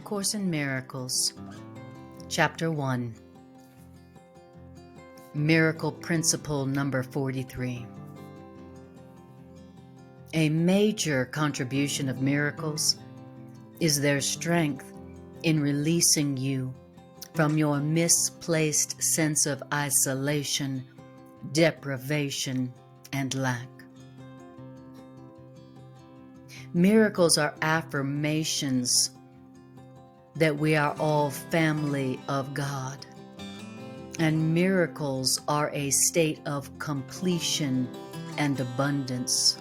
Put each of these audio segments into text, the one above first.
Course in Miracles, Chapter 1, Miracle Principle number 43. A major contribution of miracles is their strength in releasing you from your misplaced sense of isolation, deprivation, and lack. Miracles are affirmations that we are all family of God, and miracles are a state of completion and abundance.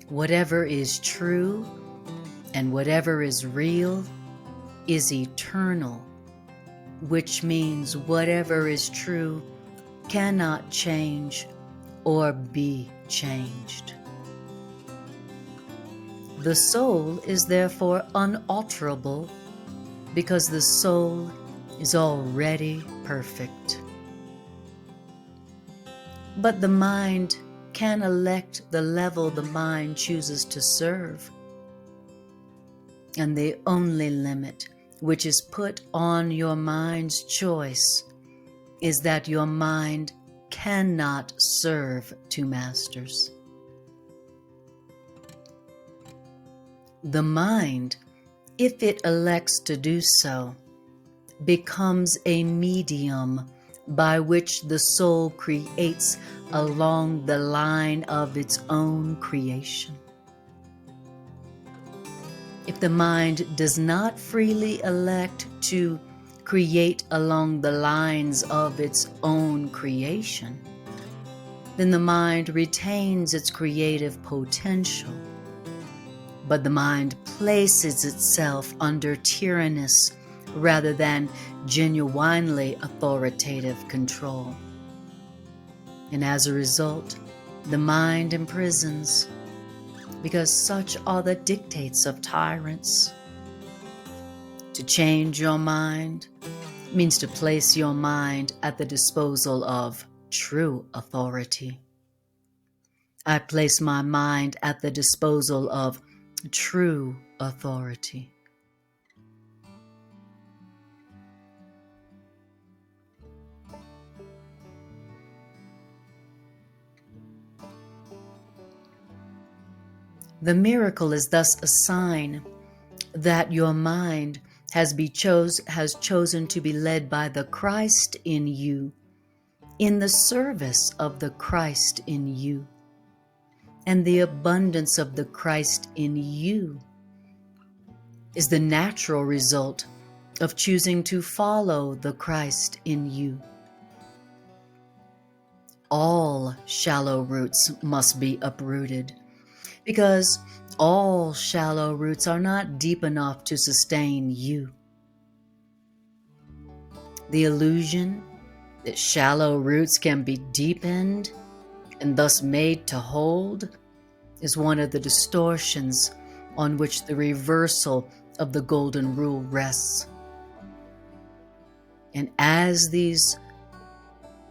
Whatever is true and whatever is real is eternal, which means whatever is true cannot change or be changed. The soul is therefore unalterable because the soul is already perfect. But the mind can elect the level the mind chooses to serve. And the only limit which is put on your mind's choice is that your mind cannot serve two masters. The mind, if it elects to do so, becomes a medium by which the soul creates along the line of its own creation. If the mind does not freely elect to create along the lines of its own creation, then the mind retains its creative potential. But the mind places itself under tyrannous rather than genuinely authoritative control. And as a result, the mind imprisons, because such are the dictates of tyrants. To change your mind means to place your mind at the disposal of true authority. I place my mind at the disposal of true authority. The miracle is thus a sign that your mind has chosen to be led by the Christ in you, in the service of the Christ in you, and the abundance of the Christ in you is the natural result of choosing to follow the Christ in you. All shallow roots must be uprooted, because all shallow roots are not deep enough to sustain you. The illusion that shallow roots can be deepened and thus made to hold is one of the distortions on which the reversal of the golden rule rests. And as these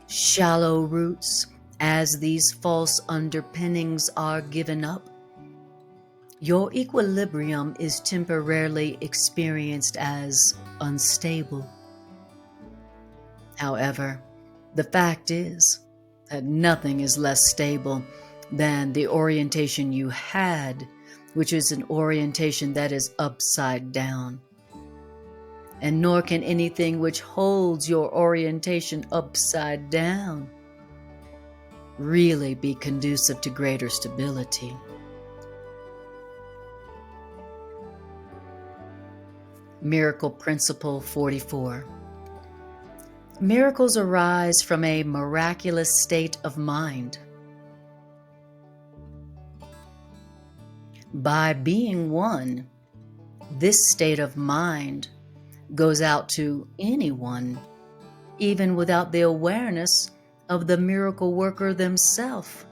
shallow roots, as these false underpinnings are given up, your equilibrium is temporarily experienced as unstable. However, the fact is that nothing is less stable than the orientation you had, which is an orientation that is upside down. And nor can anything which holds your orientation upside down really be conducive to greater stability. Miracle Principle 44. Miracles arise from a miraculous state of mind. By being one, this state of mind goes out to anyone, even without the awareness of the miracle worker themselves.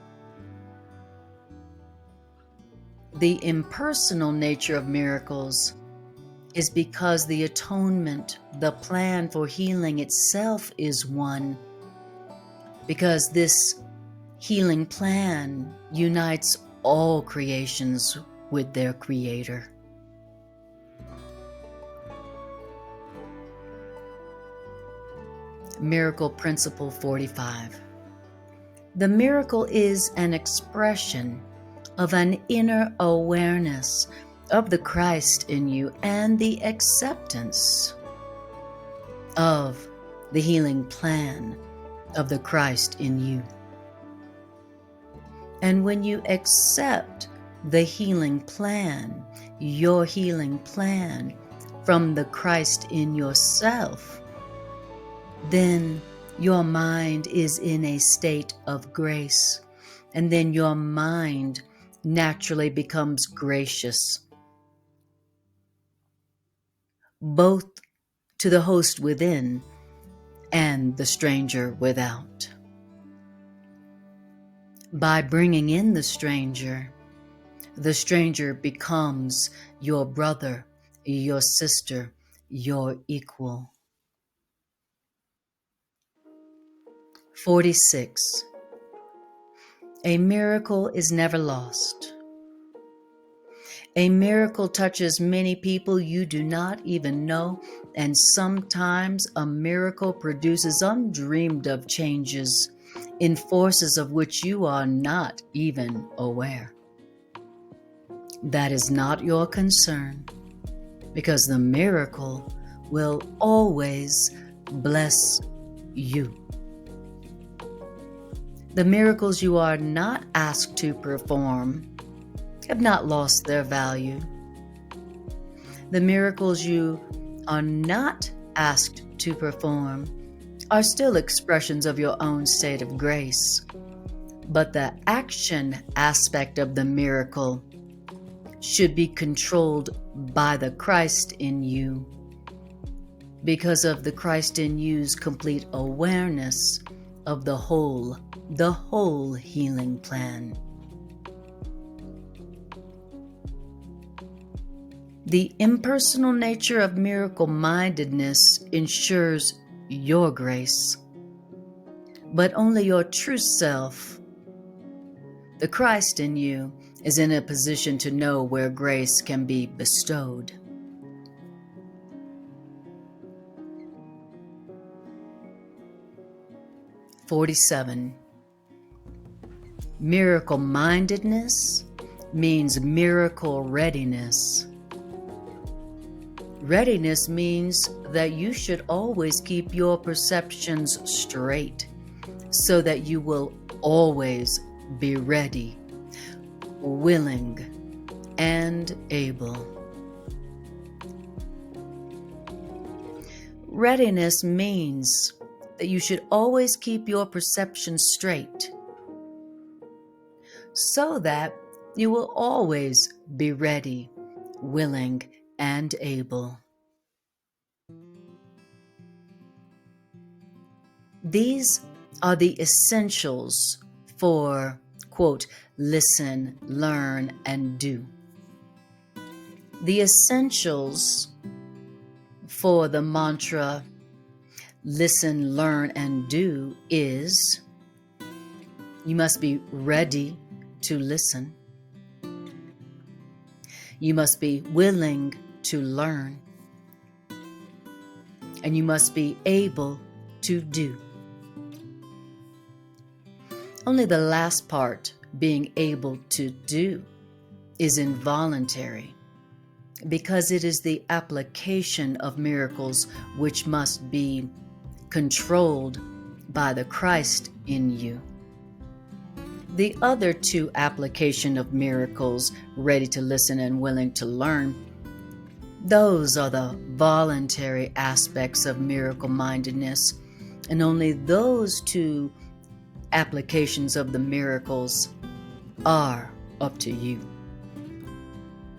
The impersonal nature of miracles is because the atonement, the plan for healing itself is one, because this healing plan unites all creations with their Creator. Miracle Principle 45. The miracle is an expression of an inner awareness of the Christ in you and the acceptance of the healing plan of the Christ in you. And when you accept the healing plan, your healing plan from the Christ in yourself, then your mind is in a state of grace, and then your mind naturally becomes gracious, both to the host within and the stranger without. By bringing in the stranger becomes your brother, your sister, your equal. 46. A miracle is never lost. A miracle touches many people you do not even know, and sometimes a miracle produces undreamed of changes in forces of which you are not even aware. That is not your concern, because the miracle will always bless you. The miracles you are not asked to perform have not lost their value. The miracles you are not asked to perform are still expressions of your own state of grace, but the action aspect of the miracle should be controlled by the Christ in you, because of the Christ in you's complete awareness of the whole healing plan. The impersonal nature of miracle-mindedness ensures your grace, but only your true self, the Christ in you, is in a position to know where grace can be bestowed. (47) Miracle-mindedness means miracle readiness. Readiness means that you should always keep your perceptions straight, so that you will always be ready, willing, and able. Readiness means that you should always keep your perceptions straight, so that you will always be ready, willing, and able. These are the essentials for, quote, listen, learn, and do. The essentials for the mantra listen, learn, and do is: you must be ready to listen. You must be willing to learn. And you must be able to do. Only the last part, being able to do, is involuntary, because it is the application of miracles which must be controlled by the Christ in you. The other two application of miracles, ready to listen and willing to learn, those are the voluntary aspects of miracle-mindedness, and only those two applications of the miracles are up to you.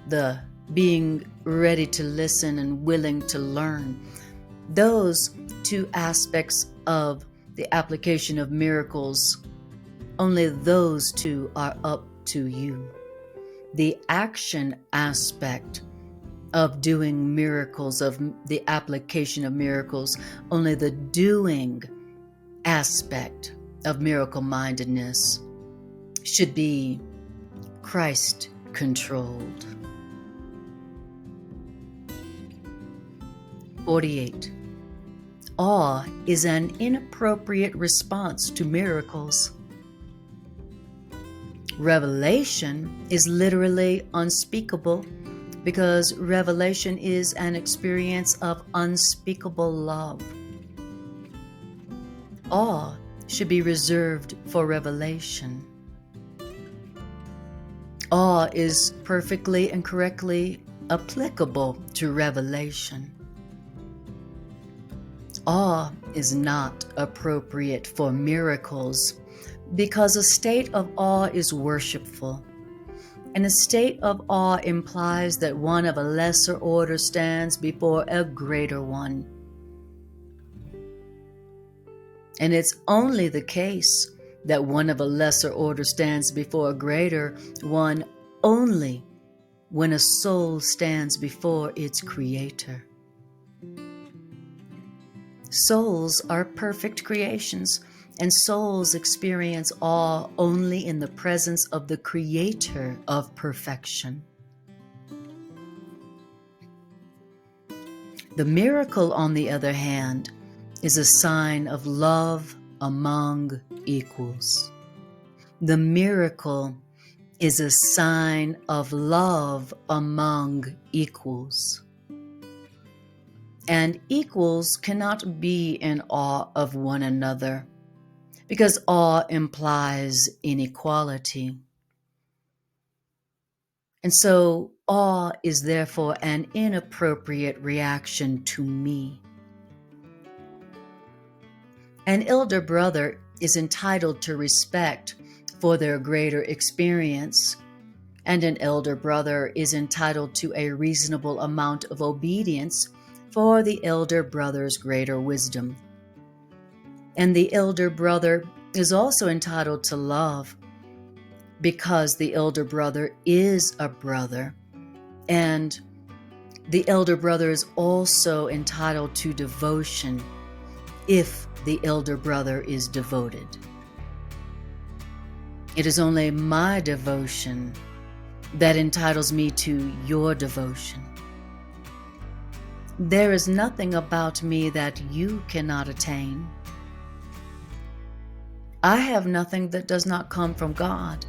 The being ready to listen and willing to learn, those two aspects of the application of miracles, only those two are up to you. The action aspect of doing miracles, of the application of miracles, only the doing aspect of miracle-mindedness should be Christ-controlled. 48. Awe is an inappropriate response to miracles. Revelation is literally unspeakable because revelation is an experience of unspeakable love. Awe should be reserved for revelation. Awe is perfectly and correctly applicable to revelation. Awe is not appropriate for miracles because a state of awe is worshipful, and a state of awe implies that one of a lesser order stands before a greater one. And it's only the case that one of a lesser order stands before a greater one only when a soul stands before its creator. Souls are perfect creations, and souls experience awe only in the presence of the creator of perfection. The miracle, on the other hand, is a sign of love among equals. The miracle is a sign of love among equals. And equals cannot be in awe of one another because awe implies inequality. And so awe is therefore an inappropriate reaction to me. An elder brother is entitled to respect for their greater experience, and an elder brother is entitled to a reasonable amount of obedience for the elder brother's greater wisdom. And the elder brother is also entitled to love because the elder brother is a brother, and the elder brother is also entitled to devotion if the elder brother is devoted. It is only my devotion that entitles me to your devotion. There is nothing about me that you cannot attain. I have nothing that does not come from God.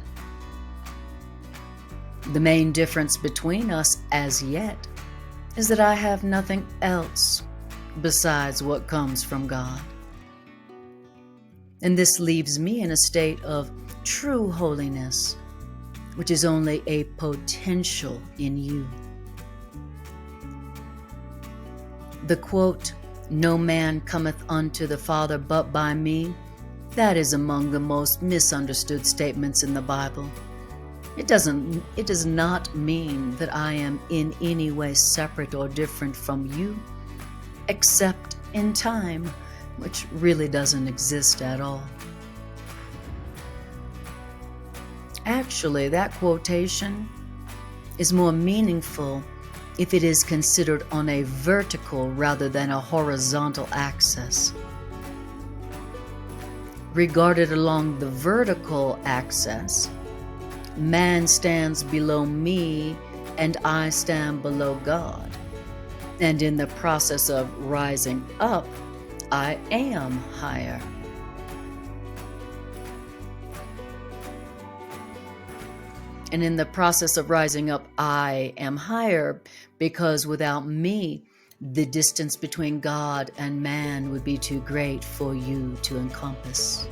The main difference between us as yet is that I have nothing else besides what comes from God. And this leaves me in a state of true holiness, which is only a potential in you. The quote, "No man cometh unto the Father but by me," that is among the most misunderstood statements in the Bible. It does not mean that I am in any way separate or different from you, except in time, which really doesn't exist at all. Actually, that quotation is more meaningful if it is considered on a vertical rather than a horizontal axis. Regarded along the vertical axis, man stands below me and I stand below God. And in the process of rising up, I am higher. And in the process of rising up, I am higher because without me, the distance between God and man would be too great for you to encompass.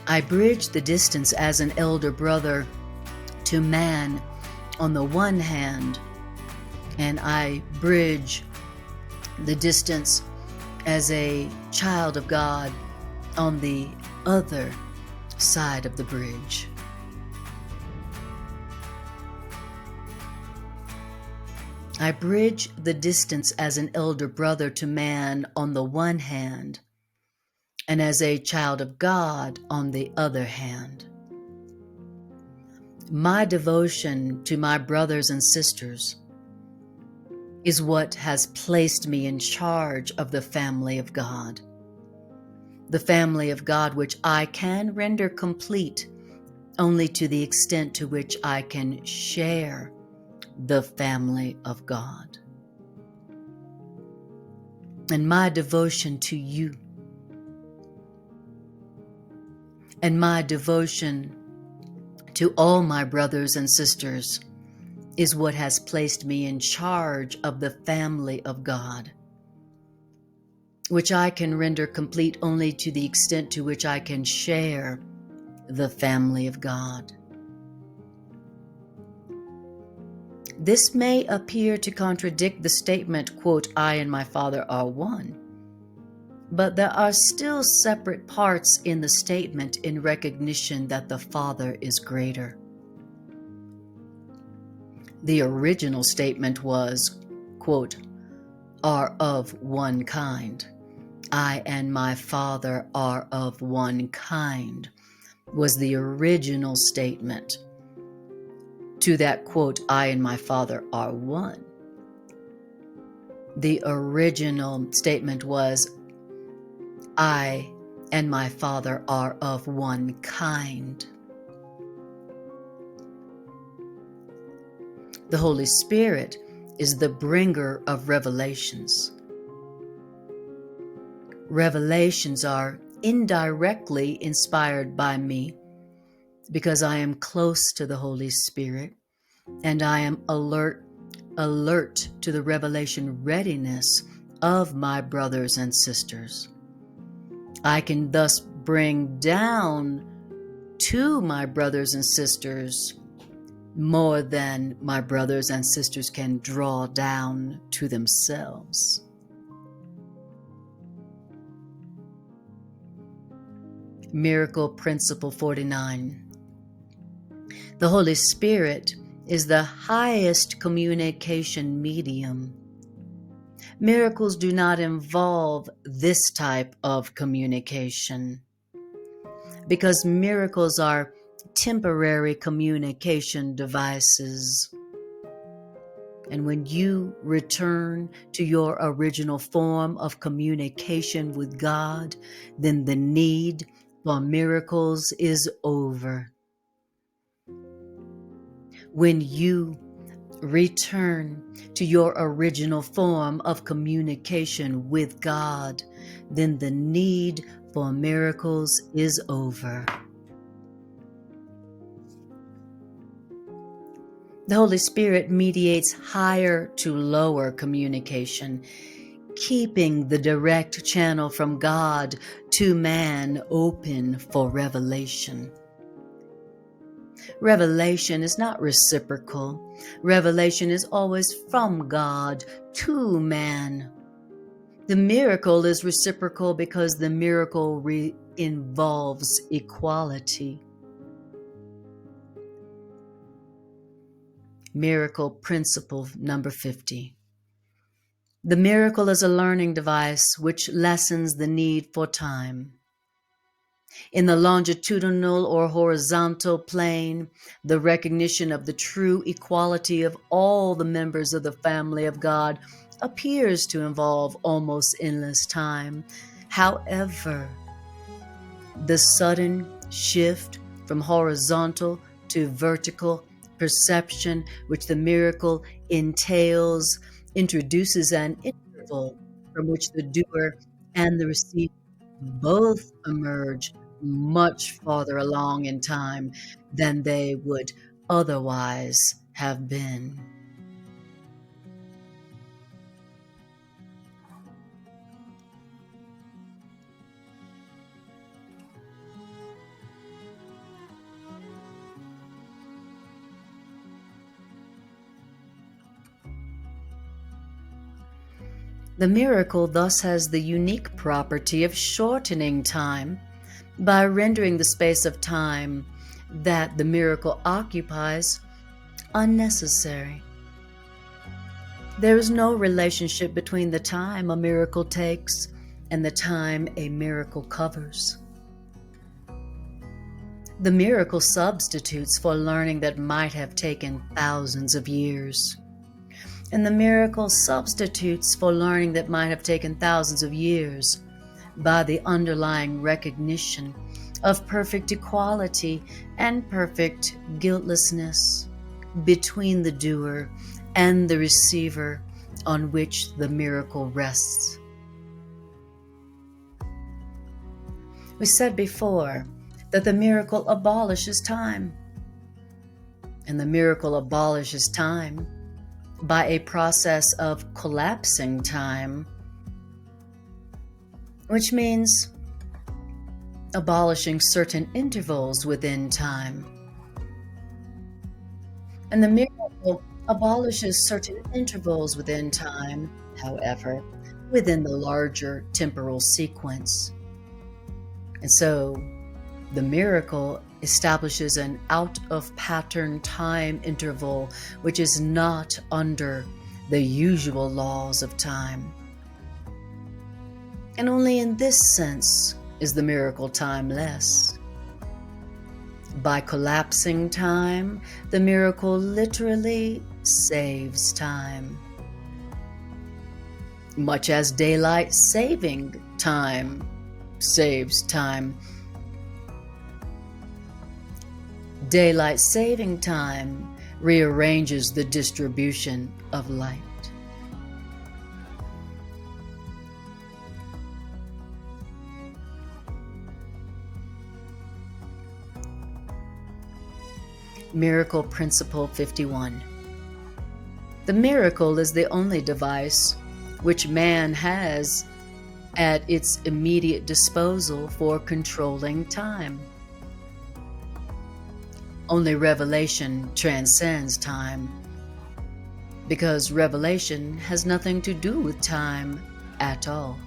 I bridge the distance as an elder brother to man on the one hand, and I bridge the distance as a child of God on the other side of the bridge. I bridge the distance as an elder brother to man on the one hand, and as a child of God on the other hand. My devotion to my brothers and sisters is what has placed me in charge of the family of God. The family of God which I can render complete only to the extent to which I can share the family of God. And my devotion to you and my devotion to all my brothers and sisters is what has placed me in charge of the family of God, which I can render complete only to the extent to which I can share the family of God. This may appear to contradict the statement, quote, I and my Father are one, but there are still separate parts in the statement in recognition that the Father is greater. The original statement was, quote, are of one kind. I and my Father are of one kind, was the original statement to that, quote, I and my Father are one. The original statement was, I and my Father are of one kind. The Holy Spirit is the bringer of revelations. Revelations are indirectly inspired by me because I am close to the Holy Spirit and I am alert to the revelation readiness of my brothers and sisters. I can thus bring down to my brothers and sisters more than my brothers and sisters can draw down to themselves. Miracle Principle 49. The Holy Spirit is the highest communication medium. Miracles do not involve this type of communication because miracles are temporary communication devices. And when you return to your original form of communication with God, then the need for miracles is over. When you return to your original form of communication with God, then the need for miracles is over. The Holy Spirit mediates higher to lower communication, keeping the direct channel from God to man open for revelation. Revelation is not reciprocal. Revelation is always from God to man. The miracle is reciprocal because the miracle involves equality. Miracle Principle number 50. The miracle is a learning device which lessens the need for time. In the longitudinal or horizontal plane, the recognition of the true equality of all the members of the family of God appears to involve almost endless time. However, the sudden shift from horizontal to vertical perception which the miracle entails introduces an interval from which the doer and the receiver both emerge much farther along in time than they would otherwise have been. The miracle thus has the unique property of shortening time by rendering the space of time that the miracle occupies unnecessary. There is no relationship between the time a miracle takes and the time a miracle covers. The miracle substitutes for learning that might have taken thousands of years. And the miracle substitutes for learning that might have taken thousands of years by the underlying recognition of perfect equality and perfect guiltlessness between the doer and the receiver on which the miracle rests. We said before that the miracle abolishes time, and the miracle abolishes time by a process of collapsing time, which means abolishing certain intervals within time. And the miracle abolishes certain intervals within time, however, within the larger temporal sequence. And so the miracle establishes an out-of-pattern time interval which is not under the usual laws of time. And only in this sense is the miracle timeless. By collapsing time, the miracle literally saves time. Much as daylight saving time saves time. Daylight saving time rearranges the distribution of light. Miracle Principle 51. The miracle is the only device which man has at its immediate disposal for controlling time. Only revelation transcends time, because revelation has nothing to do with time at all.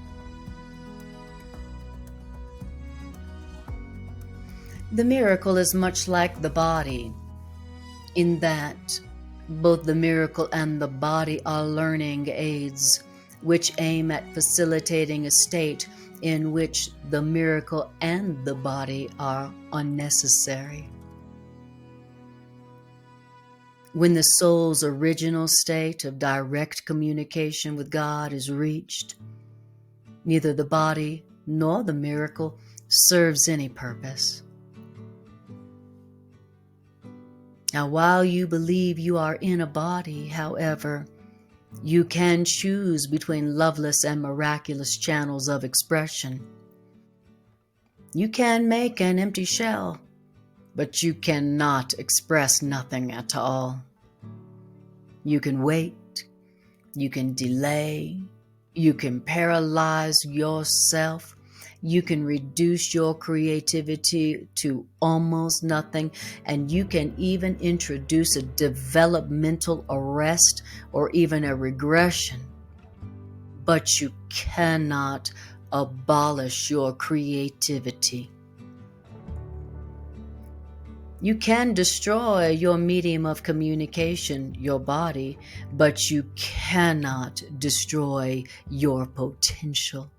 The miracle is much like the body, in that both the miracle and the body are learning aids which aim at facilitating a state in which the miracle and the body are unnecessary. When the soul's original state of direct communication with God is reached, neither the body nor the miracle serves any purpose. Now, while you believe you are in a body, however, you can choose between loveless and miraculous channels of expression. You can make an empty shell, but you cannot express nothing at all. You can wait, you can delay, you can paralyze yourself, you can reduce your creativity to almost nothing, and you can even introduce a developmental arrest or even a regression. But you cannot abolish your creativity. You can destroy your medium of communication, your body, but you cannot destroy your potential.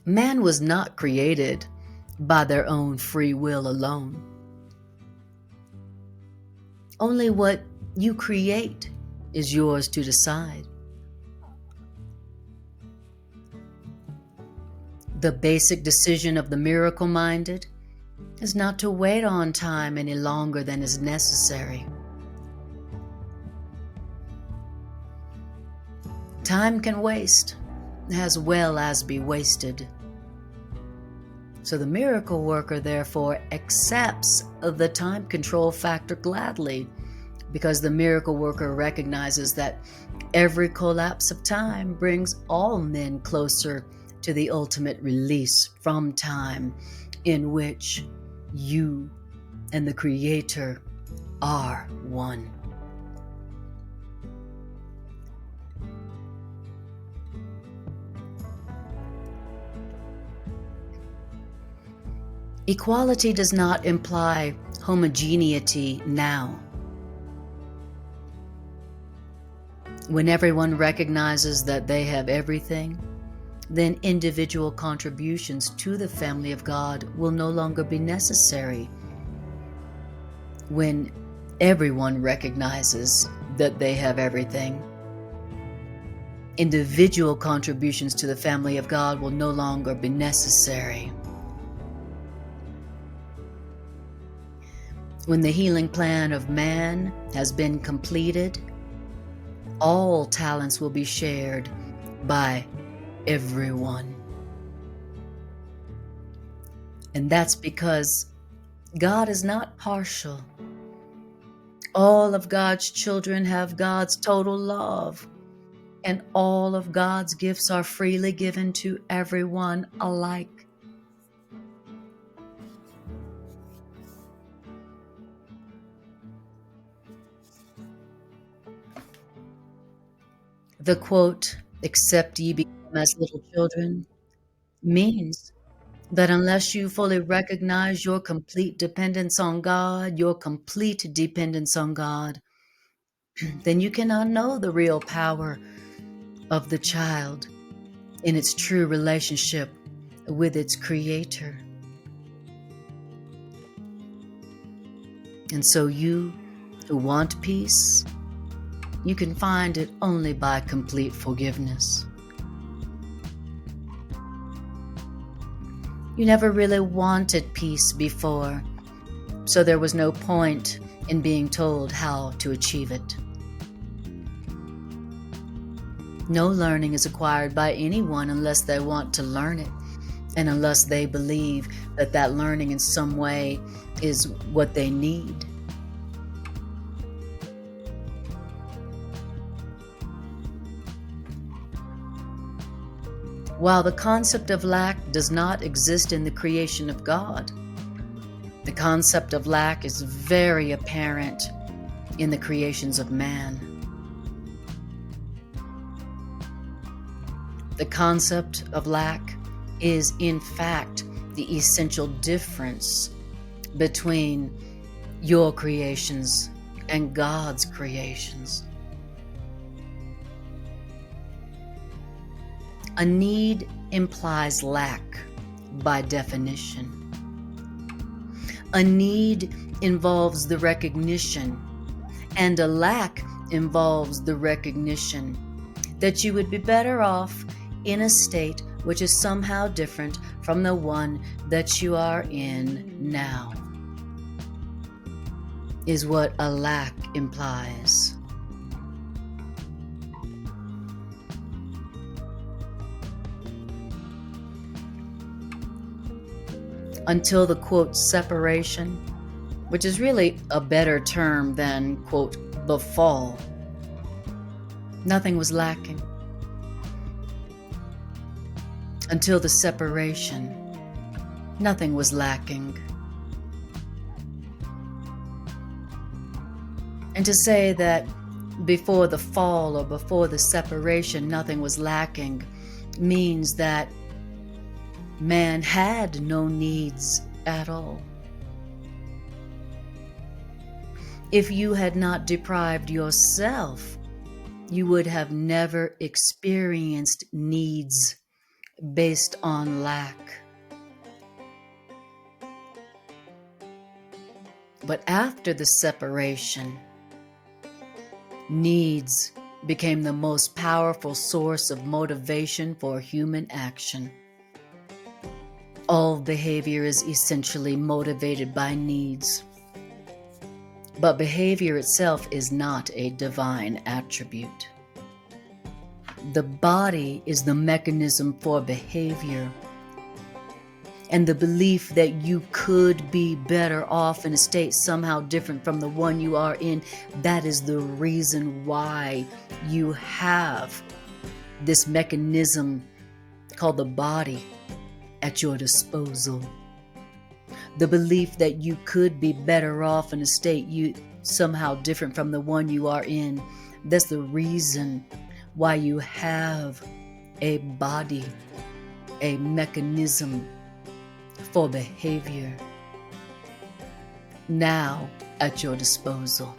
Man was not created by their own free will alone. Only what you create is yours to decide. The basic decision of the miracle-minded is not to wait on time any longer than is necessary. Time can waste as well as be wasted. So the miracle worker, therefore, accepts the time control factor gladly, because the miracle worker recognizes that every collapse of time brings all men closer to the ultimate release from time, in which you and the Creator are one. Equality does not imply homogeneity now. When everyone recognizes that they have everything, then individual contributions to the family of God will no longer be necessary when everyone recognizes that they have everything. Individual contributions to the family of God will no longer be necessary. When the healing plan of man has been completed, all talents will be shared by everyone. And that's because God is not partial. All of God's children have God's total love, and all of God's gifts are freely given to everyone alike. The quote, "Except ye become as little children," means that unless you fully recognize your complete dependence on God, then you cannot know the real power of the child in its true relationship with its Creator. And so you who want peace, you can find it only by complete forgiveness. You never really wanted peace before, so there was no point in being told how to achieve it. No learning is acquired by anyone unless they want to learn it, and unless they believe that that learning in some way is what they need. While the concept of lack does not exist in the creation of God, the concept of lack is very apparent in the creations of man. The concept of lack is, in fact, the essential difference between your creations and God's creations. A need implies lack by definition. A need involves the recognition, and a lack involves the recognition that you would be better off in a state which is somehow different from the one that you are in now, is what a lack implies. Until the quote separation, which is really a better term than quote the fall, nothing was lacking. Until the separation, nothing was lacking. And to say that before the fall or before the separation nothing was lacking means that man had no needs at all. If you had not deprived yourself, you would have never experienced needs based on lack. But after the separation, needs became the most powerful source of motivation for human action. All behavior is essentially motivated by needs. But behavior itself is not a divine attribute. The body is the mechanism for behavior. And the belief that you could be better off in a state somehow different from the one you are in, that is the reason why you have this mechanism called the body at your disposal. The belief that you could be better off in a state somehow different from the one you are in, that's the reason why you have a body, a mechanism for behavior now at your disposal.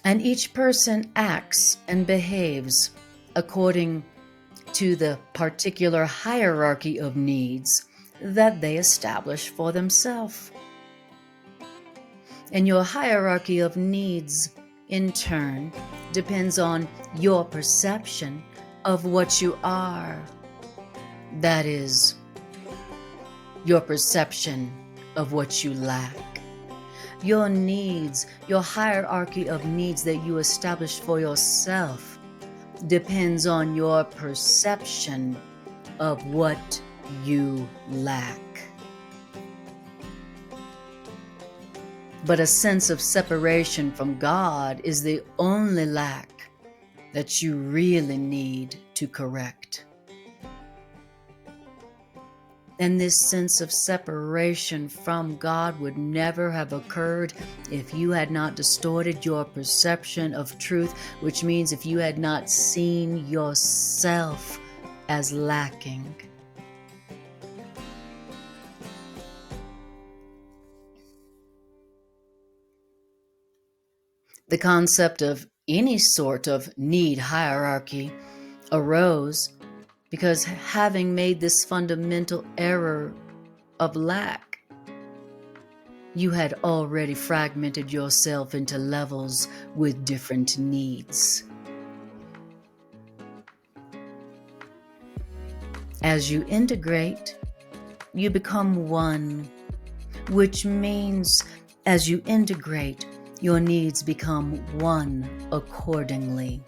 And each person acts and behaves according to the particular hierarchy of needs that they establish for themselves. And your hierarchy of needs, in turn, depends on your perception of what you are. That is, your perception of what you lack. Your needs, your hierarchy of needs that you establish for yourself, depends on your perception of what you lack. But a sense of separation from God is the only lack that you really need to correct. And this sense of separation from God would never have occurred if you had not distorted your perception of truth, which means if you had not seen yourself as lacking. The concept of any sort of need hierarchy arose because having made this fundamental error of lack, you had already fragmented yourself into levels with different needs. As you integrate, you become one, which means as you integrate, your needs become one accordingly.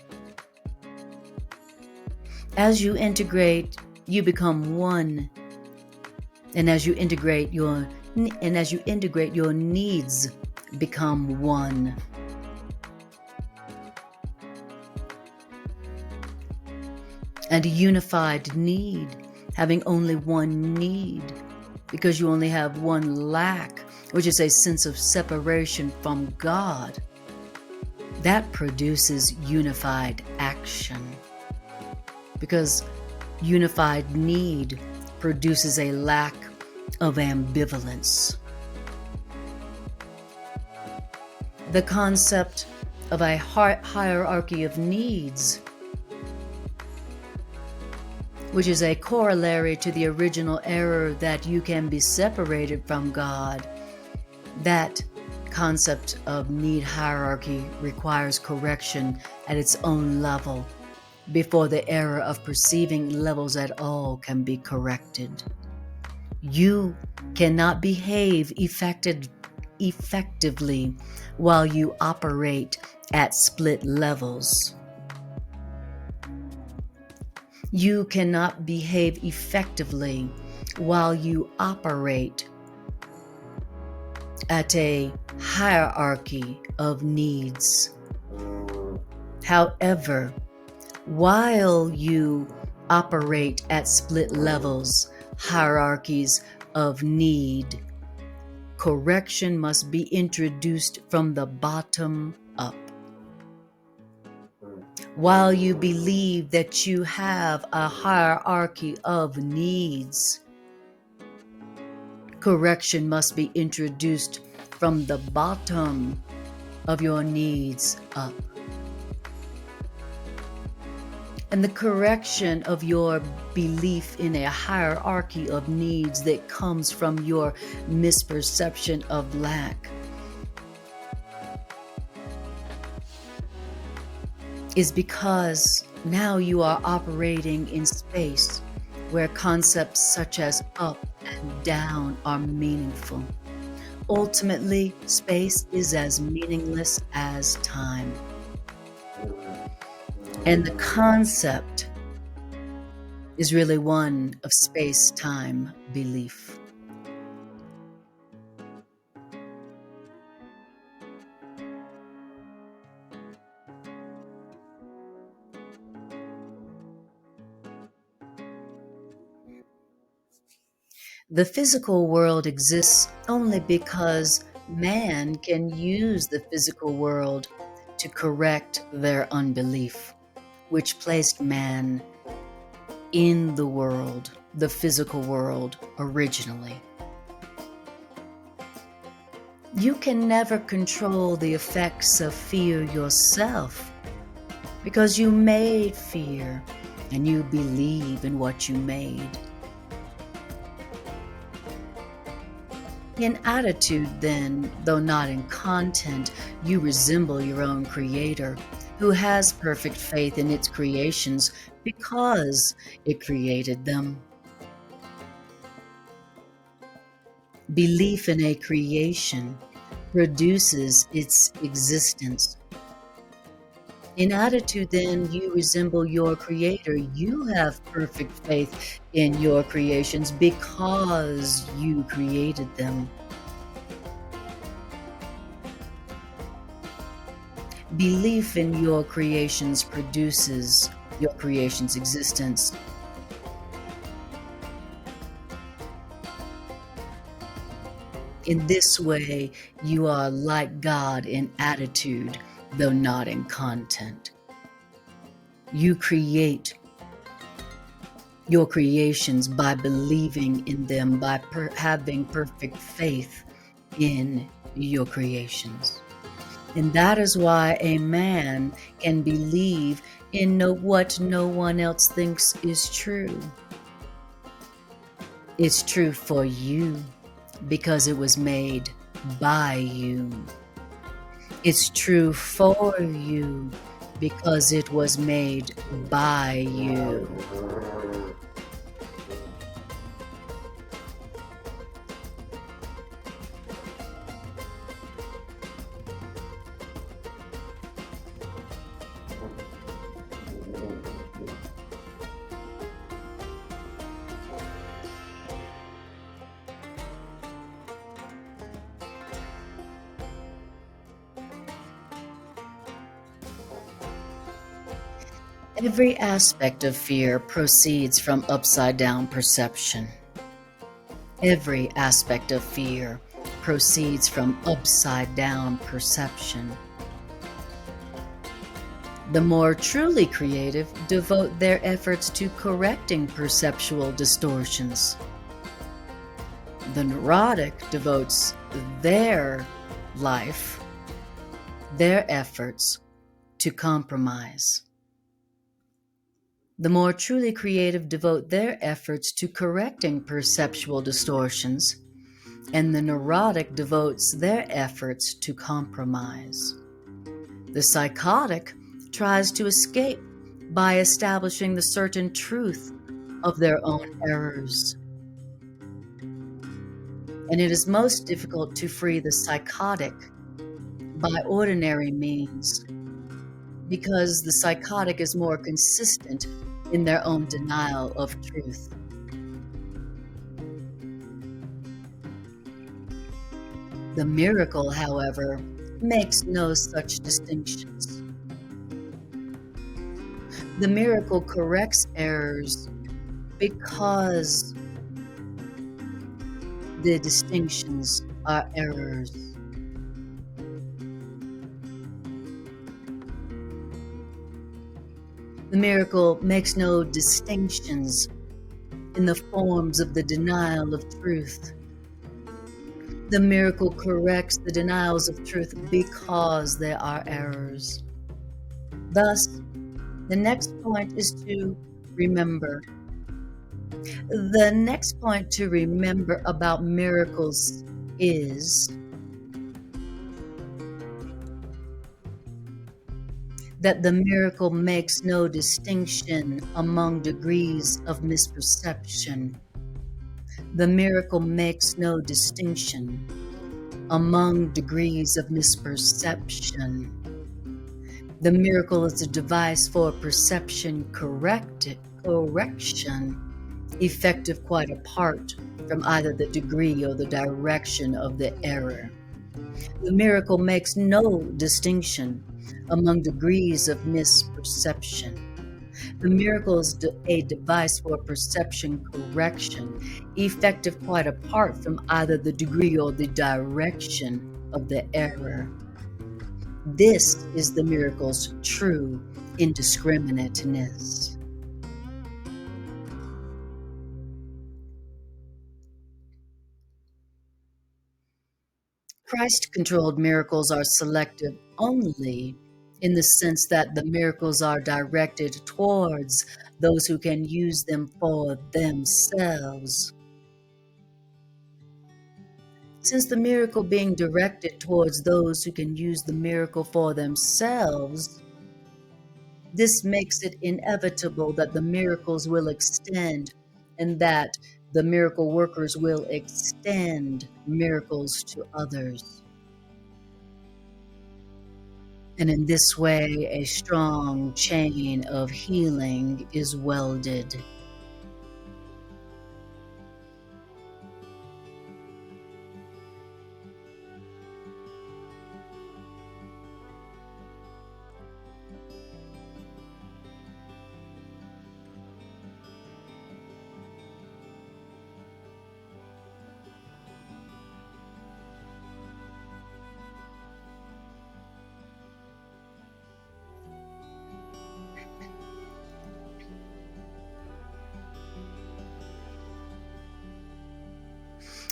As you integrate, you become one. And as you integrate, your needs become one. And a unified need, having only one need, because you only have one lack, which is a sense of separation from God, that produces unified action. Because unified need produces a lack of ambivalence. The concept of a hierarchy of needs, which is a corollary to the original error that you can be separated from God, that concept of need hierarchy requires correction at its own level before the error of perceiving levels at all can be corrected. You cannot behave effectively while you operate at split levels. You cannot behave effectively while you operate at a hierarchy of needs. However, while you operate at split levels, hierarchies of need, correction must be introduced from the bottom up. While you believe that you have a hierarchy of needs, correction must be introduced from the bottom of your needs up. And the correction of your belief in a hierarchy of needs that comes from your misperception of lack is because now you are operating in space where concepts such as up and down are meaningful. Ultimately, space is as meaningless as time. And the concept is really one of space-time belief. The physical world exists only because man can use the physical world to correct their unbelief, which placed man in the world, the physical world, originally. You can never control the effects of fear yourself because you made fear and you believe in what you made. In attitude, then, though not in content, you resemble your own Creator, who has perfect faith in its creations because it created them. Belief in a creation produces its existence. In attitude, then, you resemble your Creator. You have perfect faith in your creations because you created them. Belief in your creations produces your creation's existence. In this way, you are like God in attitude, though not in content. You create your creations by believing in them, by having perfect faith in your creations. And that is why a man can believe in what no one else thinks is true. It's true for you because it was made by you. It's true for you because it was made by you. Every aspect of fear proceeds from upside-down perception. Every aspect of fear proceeds from upside-down perception. The more truly creative devote their efforts to correcting perceptual distortions. The neurotic devotes their life, their efforts to compromise. The more truly creative devote their efforts to correcting perceptual distortions, and the neurotic devotes their efforts to compromise. The psychotic tries to escape by establishing the certain truth of their own errors. And it is most difficult to free the psychotic by ordinary means, because the psychotic is more consistent in their own denial of truth. The miracle, however, makes no such distinctions. The miracle corrects errors because the distinctions are errors. The miracle makes no distinctions in the forms of the denial of truth. The miracle corrects the denials of truth because there are errors. Thus, the next point is to remember. The next point to remember about miracles is that the miracle makes no distinction among degrees of misperception. The miracle makes no distinction among degrees of misperception. The miracle is a device for perception correction, effective quite apart from either the degree or the direction of the error. The miracle makes no distinction among degrees of misperception. The miracle is a device for perception correction, effective quite apart from either the degree or the direction of the error. This is the miracle's true indiscriminateness. Christ-controlled miracles are selective only in the sense that the miracles are directed towards those who can use them for themselves. Since the miracle being directed towards those who can use the miracle for themselves, this makes it inevitable that the miracles will extend and that the miracle workers will extend miracles to others. And in this way, a strong chain of healing is welded.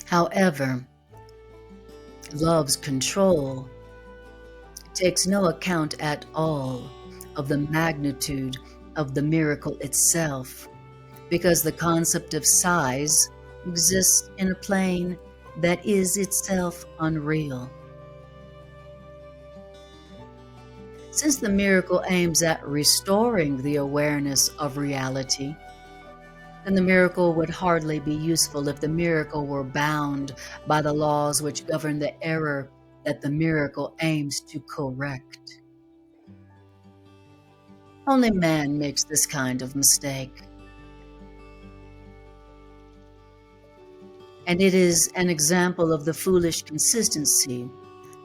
However, love's control takes no account at all of the magnitude of the miracle itself, because the concept of size exists in a plane that is itself unreal. Since the miracle aims at restoring the awareness of reality, then the miracle would hardly be useful if the miracle were bound by the laws which govern the error that the miracle aims to correct. Only man makes this kind of mistake. And it is an example of the foolish consistency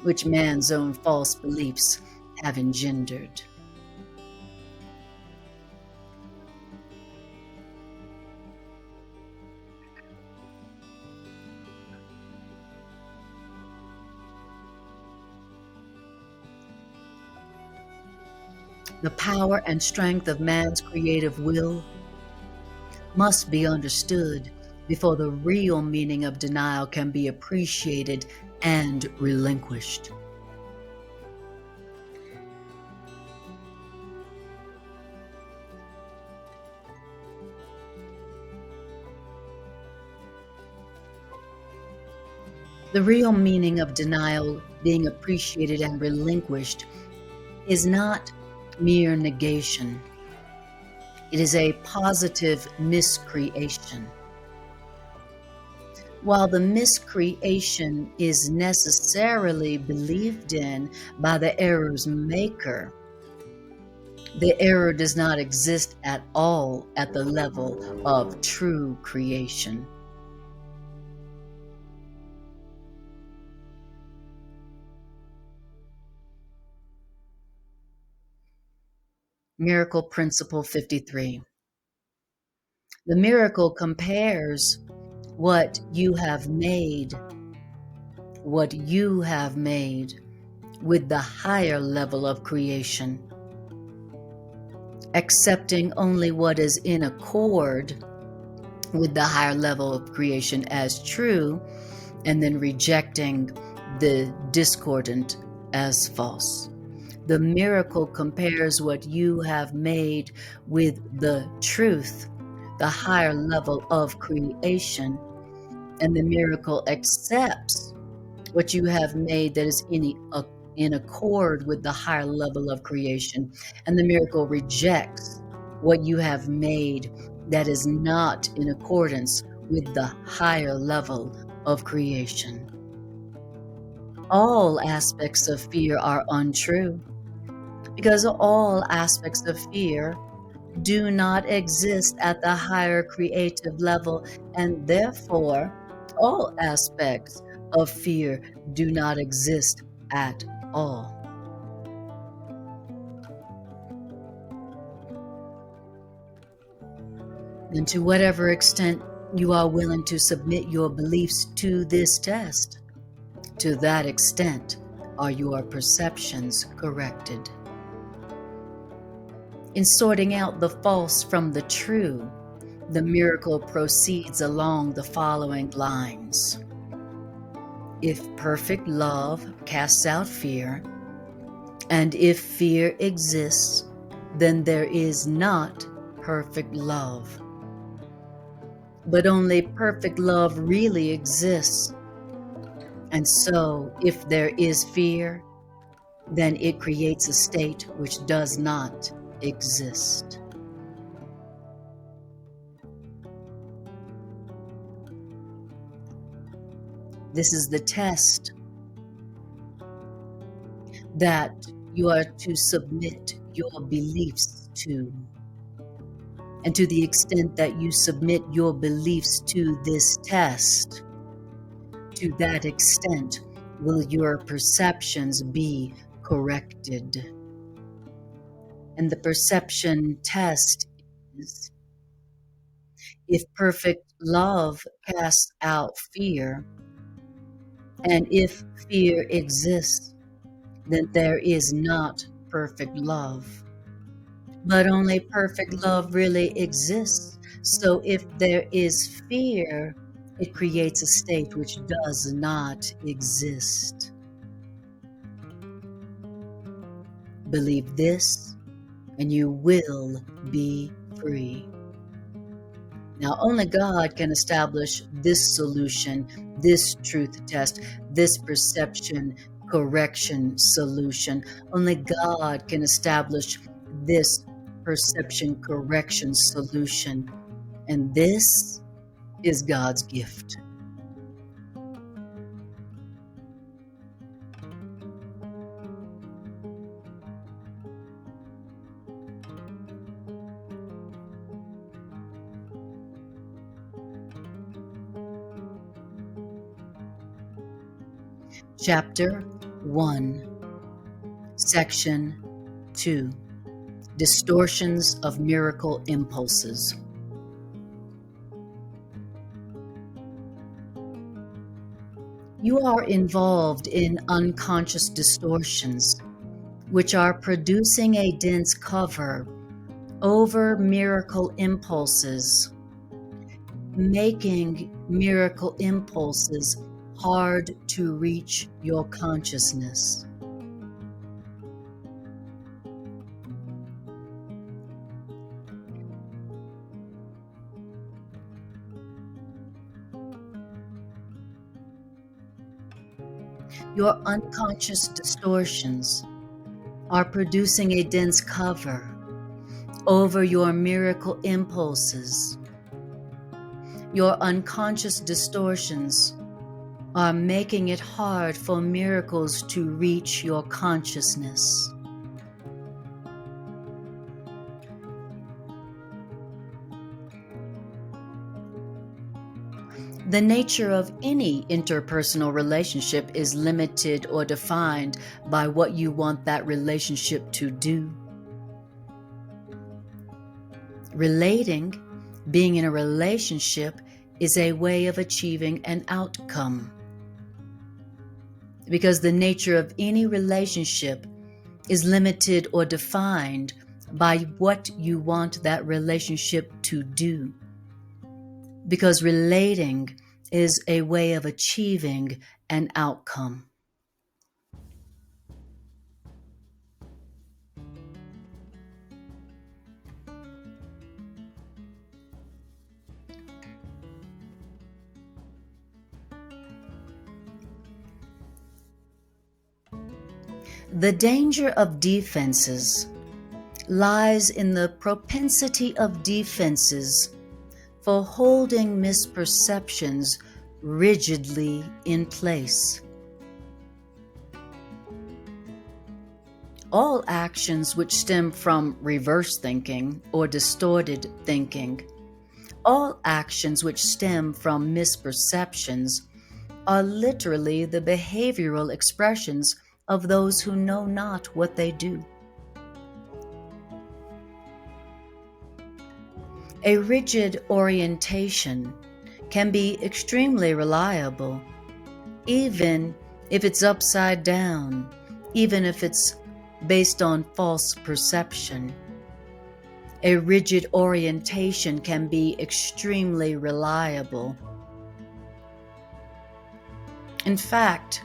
which man's own false beliefs have engendered. The power and strength of man's creative will must be understood before the real meaning of denial can be appreciated and relinquished. The real meaning of denial being appreciated and relinquished is not mere negation. It is a positive miscreation. While the miscreation is necessarily believed in by the error's maker, the error does not exist at all at the level of true creation. Miracle Principle 53. The miracle compares what you have made with the higher level of creation, accepting only what is in accord with the higher level of creation as true, and then rejecting the discordant as false. The miracle compares what you have made with the truth, the higher level of creation, and the miracle accepts what you have made that is in accord with the higher level of creation, and the miracle rejects what you have made that is not in accordance with the higher level of creation. All aspects of fear are untrue, because all aspects of fear do not exist at the higher creative level, and therefore all aspects of fear do not exist at all. And to whatever extent you are willing to submit your beliefs to this test, to that extent are your perceptions corrected. In sorting out the false from the true, the miracle proceeds along the following lines. If perfect love casts out fear, and if fear exists, then there is not perfect love. But only perfect love really exists. And so, if there is fear, then it creates a state which does not exist. This is the test that you are to submit your beliefs to. And to the extent that you submit your beliefs to this test, to that extent will your perceptions be corrected. And the perception test is, if perfect love casts out fear, and if fear exists, then there is not perfect love. But only perfect love really exists. So if there is fear, it creates a state which does not exist. Believe this, and you will be free. Now, only God can establish this solution, this truth test, this perception correction solution. Only God can establish this perception correction solution. And this is God's gift. Chapter 1, Section 2, Distortions of Miracle Impulses. You are involved in unconscious distortions, which are producing a dense cover over miracle impulses, making miracle impulses hard to reach your consciousness. Your unconscious distortions are producing a dense cover over your miracle impulses. Your unconscious distortions are making it hard for miracles to reach your consciousness. The nature of any interpersonal relationship is limited or defined by what you want that relationship to do. Relating, being in a relationship, is a way of achieving an outcome. Because the nature of any relationship is limited or defined by what you want that relationship to do. Because relating is a way of achieving an outcome. The danger of defenses lies in the propensity of defenses for holding misperceptions rigidly in place. All actions which stem from reverse thinking or distorted thinking, all actions which stem from misperceptions, are literally the behavioral expressions of those who know not what they do. A rigid orientation can be extremely reliable, even if it's upside down, even if it's based on false perception. A rigid orientation can be extremely reliable, In fact,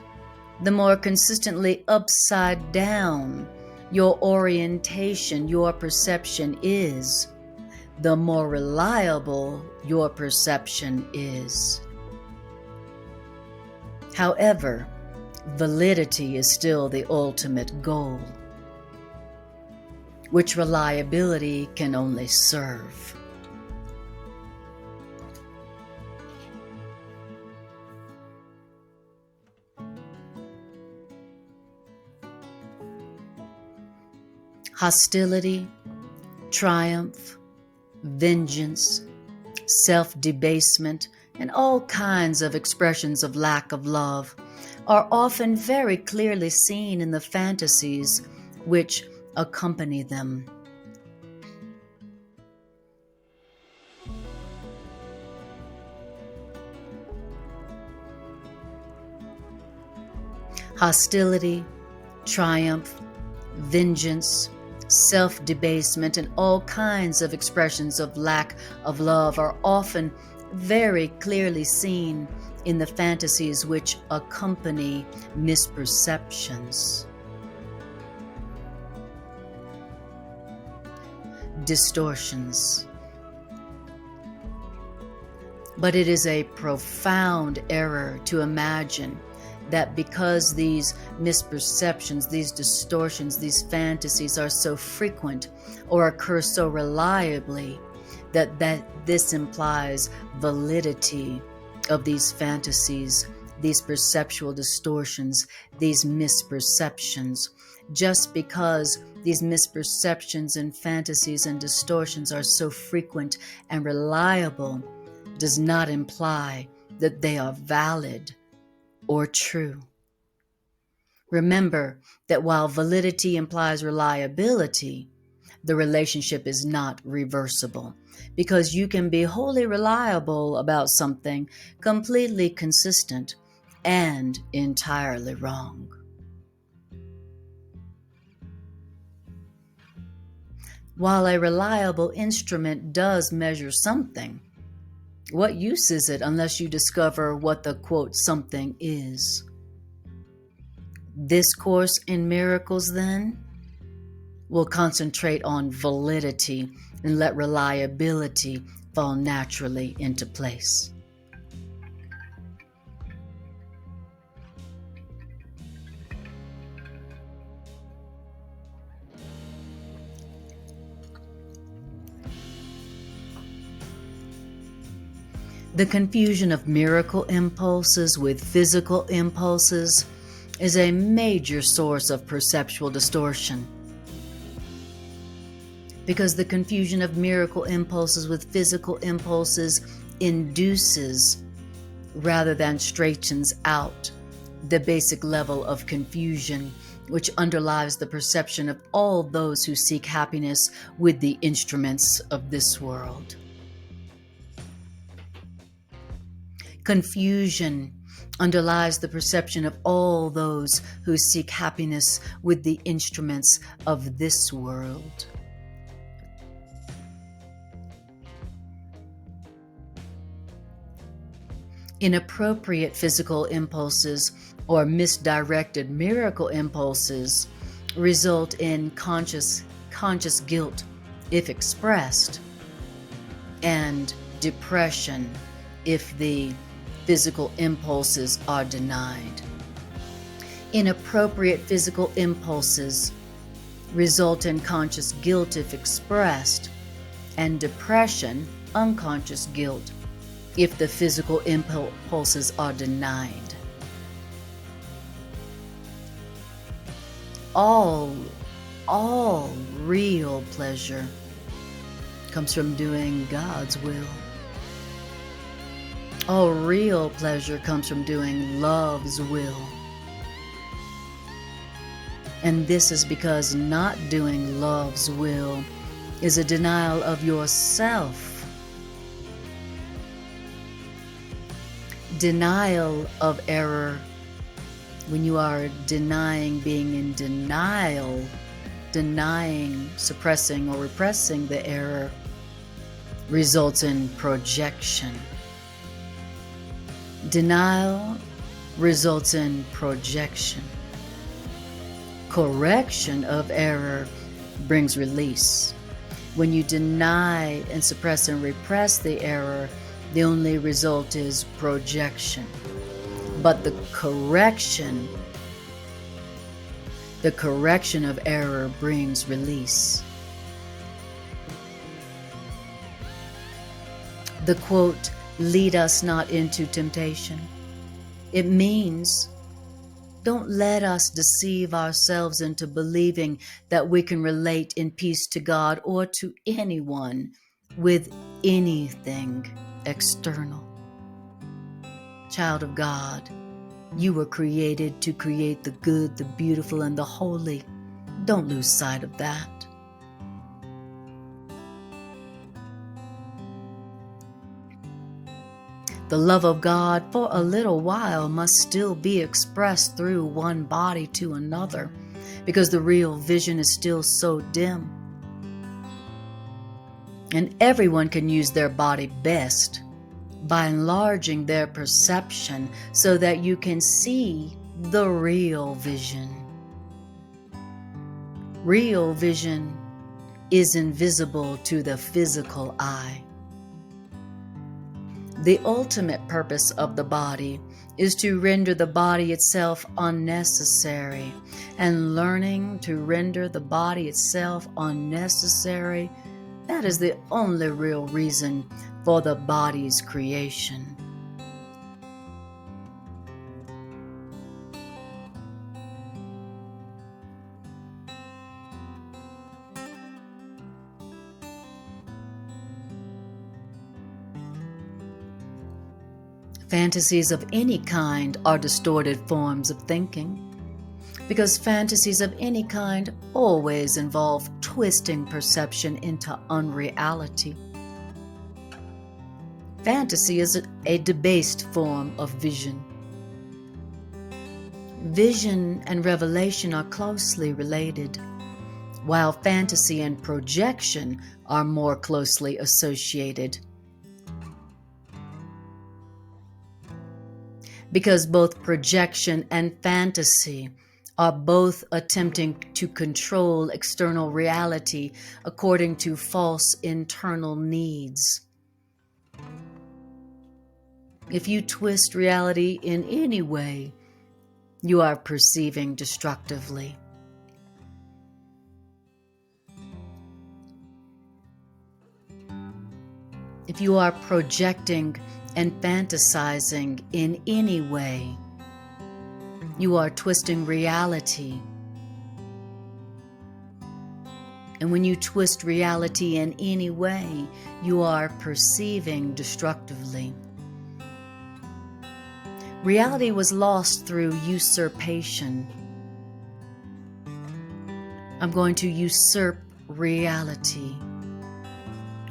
the more consistently upside down your orientation, your perception is, the more reliable your perception is. However, validity is still the ultimate goal, which reliability can only serve. Hostility, triumph, vengeance, self-debasement, and all kinds of expressions of lack of love are often very clearly seen in the fantasies which accompany them. Hostility, triumph, vengeance, self-debasement, and all kinds of expressions of lack of love are often very clearly seen in the fantasies which accompany misperceptions. Distortions. But it is a profound error to imagine that because these misperceptions, these distortions, these fantasies are so frequent or occur so reliably, that this implies validity of these fantasies, these perceptual distortions, these misperceptions. Just because these misperceptions and fantasies and distortions are so frequent and reliable does not imply that they are valid or true. Remember that while validity implies reliability, the relationship is not reversible, because you can be wholly reliable about something completely consistent and entirely wrong. While a reliable instrument does measure something, what use is it unless you discover what the quote something is? This course in miracles, then, will concentrate on validity and let reliability fall naturally into place. The confusion of miracle impulses with physical impulses is a major source of perceptual distortion, because the confusion of miracle impulses with physical impulses induces rather than straightens out the basic level of confusion which underlies the perception of all those who seek happiness with the instruments of this world. Confusion underlies the perception of all those who seek happiness with the instruments of this world. Inappropriate physical impulses or misdirected miracle impulses result in conscious guilt if expressed, and depression if the physical impulses are denied. Inappropriate physical impulses result in conscious guilt if expressed, and depression, unconscious guilt, if the physical impulses are denied. All real pleasure comes from doing God's will. All real pleasure comes from doing love's will. And this is because not doing love's will is a denial of yourself. Denial of error, when you are denying being in denial, denying, suppressing, or repressing the error, results in projection. Denial results in projection. Correction of error brings release. When you deny and suppress and repress the error, the only result is projection. But the correction of error brings release. The quote, "Lead us not into temptation." It means, don't let us deceive ourselves into believing that we can relate in peace to God or to anyone with anything external. Child of God, you were created to create the good, the beautiful, and the holy. Don't lose sight of that. The love of God for a little while must still be expressed through one body to another, because the real vision is still so dim. And everyone can use their body best by enlarging their perception so that you can see the real vision. Real vision is invisible to the physical eye. The ultimate purpose of the body is to render the body itself unnecessary, and learning to render the body itself unnecessary, that is the only real reason for the body's creation. Fantasies of any kind are distorted forms of thinking, because fantasies of any kind always involve twisting perception into unreality. Fantasy is a debased form of vision. Vision and revelation are closely related, while fantasy and projection are more closely associated. Because both projection and fantasy are both attempting to control external reality according to false internal needs. If you twist reality in any way, you are perceiving destructively. If you are projecting and fantasizing in any way, you are twisting reality. And when you twist reality in any way, you are perceiving destructively. Reality was lost through usurpation. I'm going to usurp reality.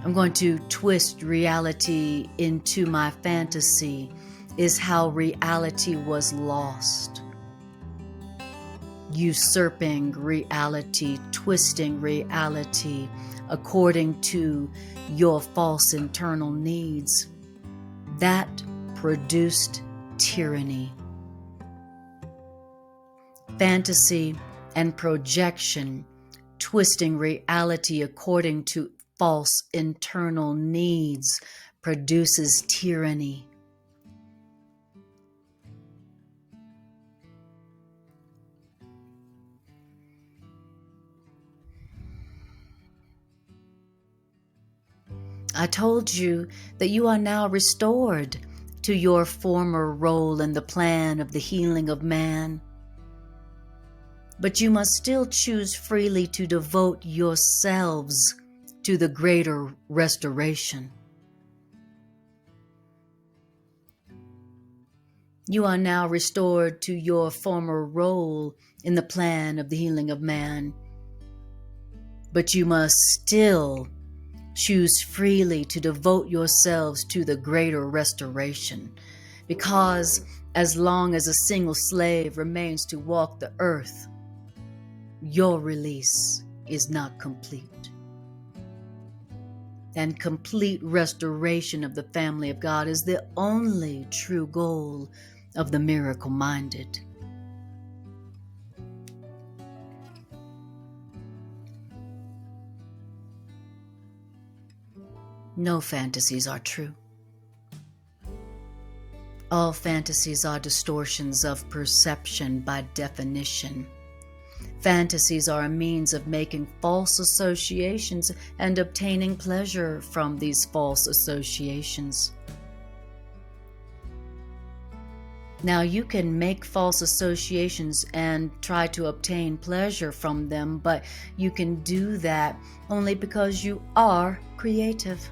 I'm going to twist reality into my fantasy, is how reality was lost. Usurping reality, twisting reality according to your false internal needs, that produced tyranny. Fantasy and projection, twisting reality according to false internal needs, produces tyranny. I told you that you are now restored to your former role in the plan of the healing of man. But you must still choose freely to devote yourselves to the greater restoration. You are now restored to your former role in the plan of the healing of man. But you must still choose freely to devote yourselves to the greater restoration, because as long as a single slave remains to walk the earth, your release is not complete. And complete restoration of the family of God is the only true goal of the miracle-minded. No fantasies are true. All fantasies are distortions of perception by definition. Fantasies are a means of making false associations and obtaining pleasure from these false associations. Now, you can make false associations and try to obtain pleasure from them, but you can do that only because you are creative.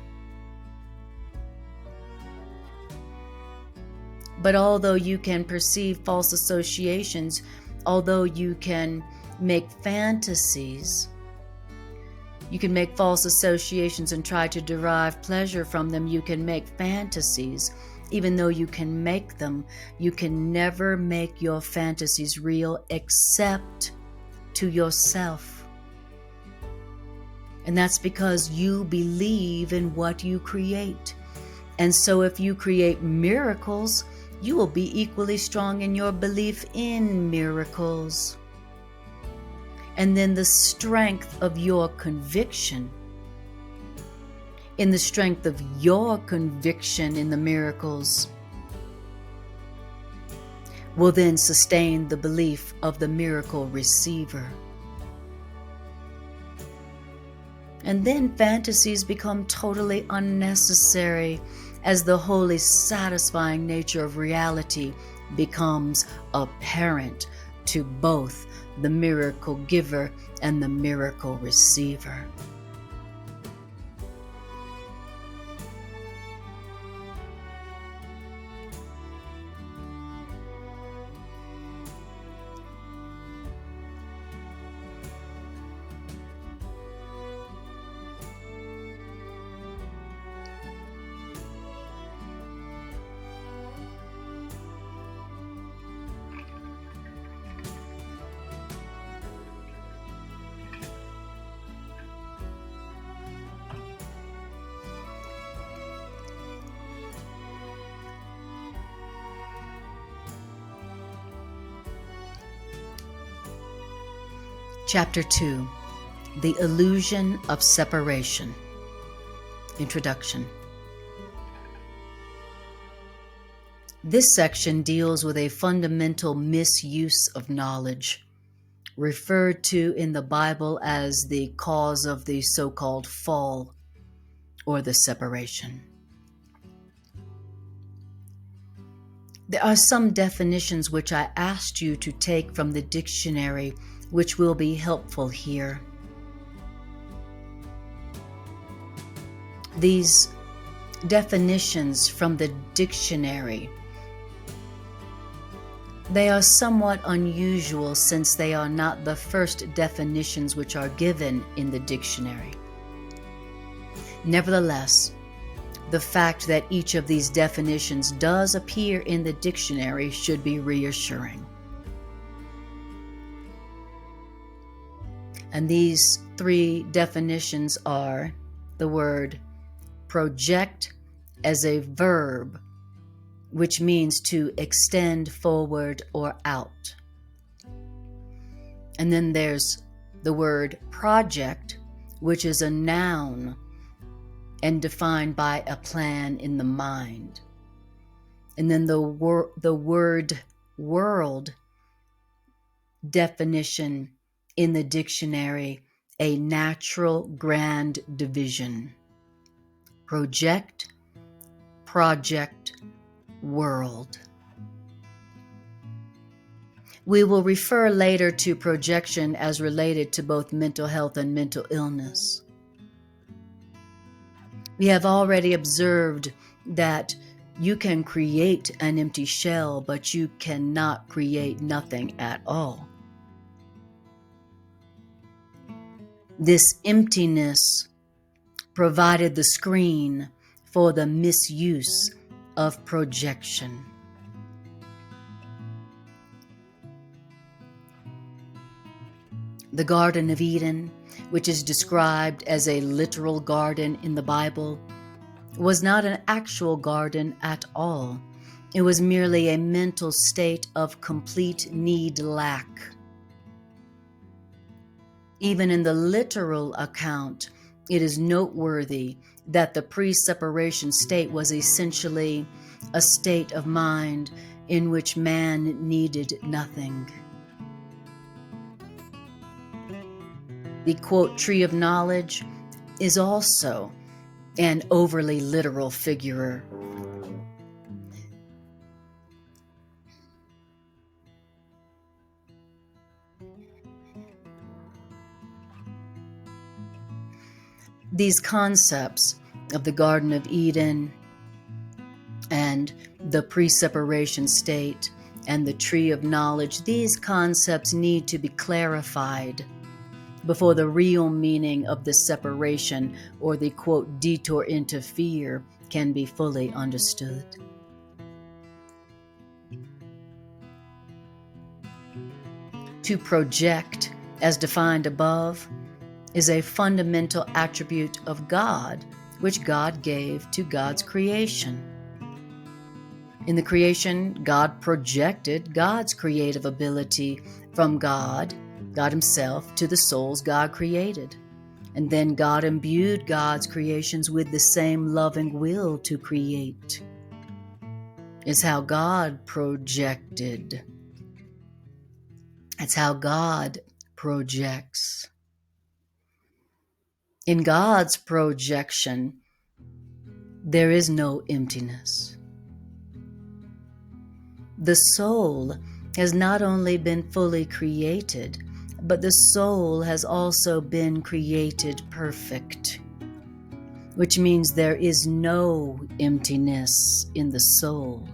But although you can perceive false associations, although you can make fantasies, you can make false associations and try to derive pleasure from them. You can make fantasies. Even though you can make them, you can never make your fantasies real except to yourself. And that's because you believe in what you create. And so if you create miracles, you will be equally strong in your belief in miracles. And then the strength of your conviction, in the strength of your conviction in the miracles, will then sustain the belief of the miracle receiver. And then fantasies become totally unnecessary as the wholly satisfying nature of reality becomes apparent to both the miracle giver and the miracle receiver. Chapter 2, The Illusion of Separation. Introduction. This section deals with a fundamental misuse of knowledge, referred to in the Bible as the cause of the so-called fall or the separation. There are some definitions which I asked you to take from the dictionary, which will be helpful here. These definitions from the dictionary, they are somewhat unusual since they are not the first definitions which are given in the dictionary. Nevertheless, the fact that each of these definitions does appear in the dictionary should be reassuring. And these three definitions are the word project as a verb, which means to extend forward or out. And then there's the word project, which is a noun and defined by a plan in the mind. And then the word world definition in the dictionary, a natural grand division. Project, project, world. We will refer later to projection as related to both mental health and mental illness. We have already observed that you can create an empty shell, but you cannot create nothing at all. This emptiness provided the screen for the misuse of projection. The Garden of Eden, which is described as a literal garden in the Bible, was not an actual garden at all. It was merely a mental state of complete need lack. Even in the literal account, it is noteworthy that the pre-separation state was essentially a state of mind in which man needed nothing. The quote, tree of knowledge is also an overly literal figure. These concepts of the Garden of Eden and the pre-separation state and the tree of knowledge, these concepts need to be clarified before the real meaning of the separation or the quote detour into fear can be fully understood. To project, as defined above, is a fundamental attribute of God, which God gave to God's creation. In the creation, God projected God's creative ability from God Himself, to the souls God created. And then God imbued God's creations with the same loving will to create. It's how God projected. It's how God projects. In God's projection, there is no emptiness. The soul has not only been fully created, but the soul has also been created perfect, which means there is no emptiness in the soul.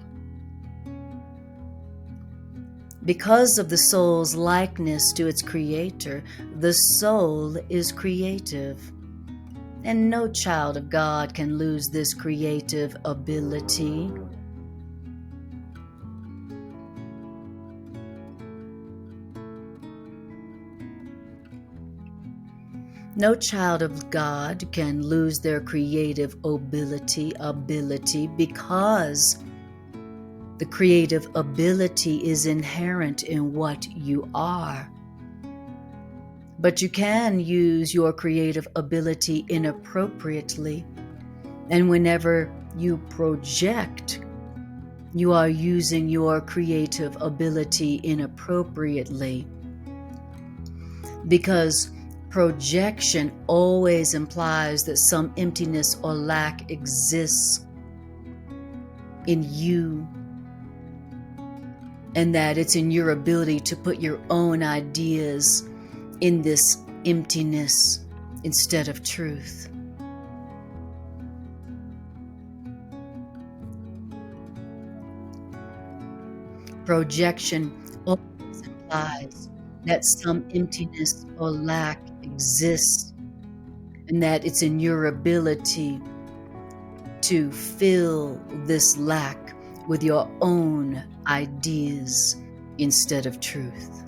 Because of the soul's likeness to its creator, the soul is creative. And no child of God can lose this creative ability. No child of God can lose their creative ability because the creative ability is inherent in what you are. But you can use your creative ability inappropriately, and whenever you project, you are using your creative ability inappropriately, because projection always implies that some emptiness or lack exists in you, and that it's in your ability to put your own ideas in this emptiness instead of truth. Projection always implies that some emptiness or lack exists, and that it's in your ability to fill this lack with your own ideas instead of truth.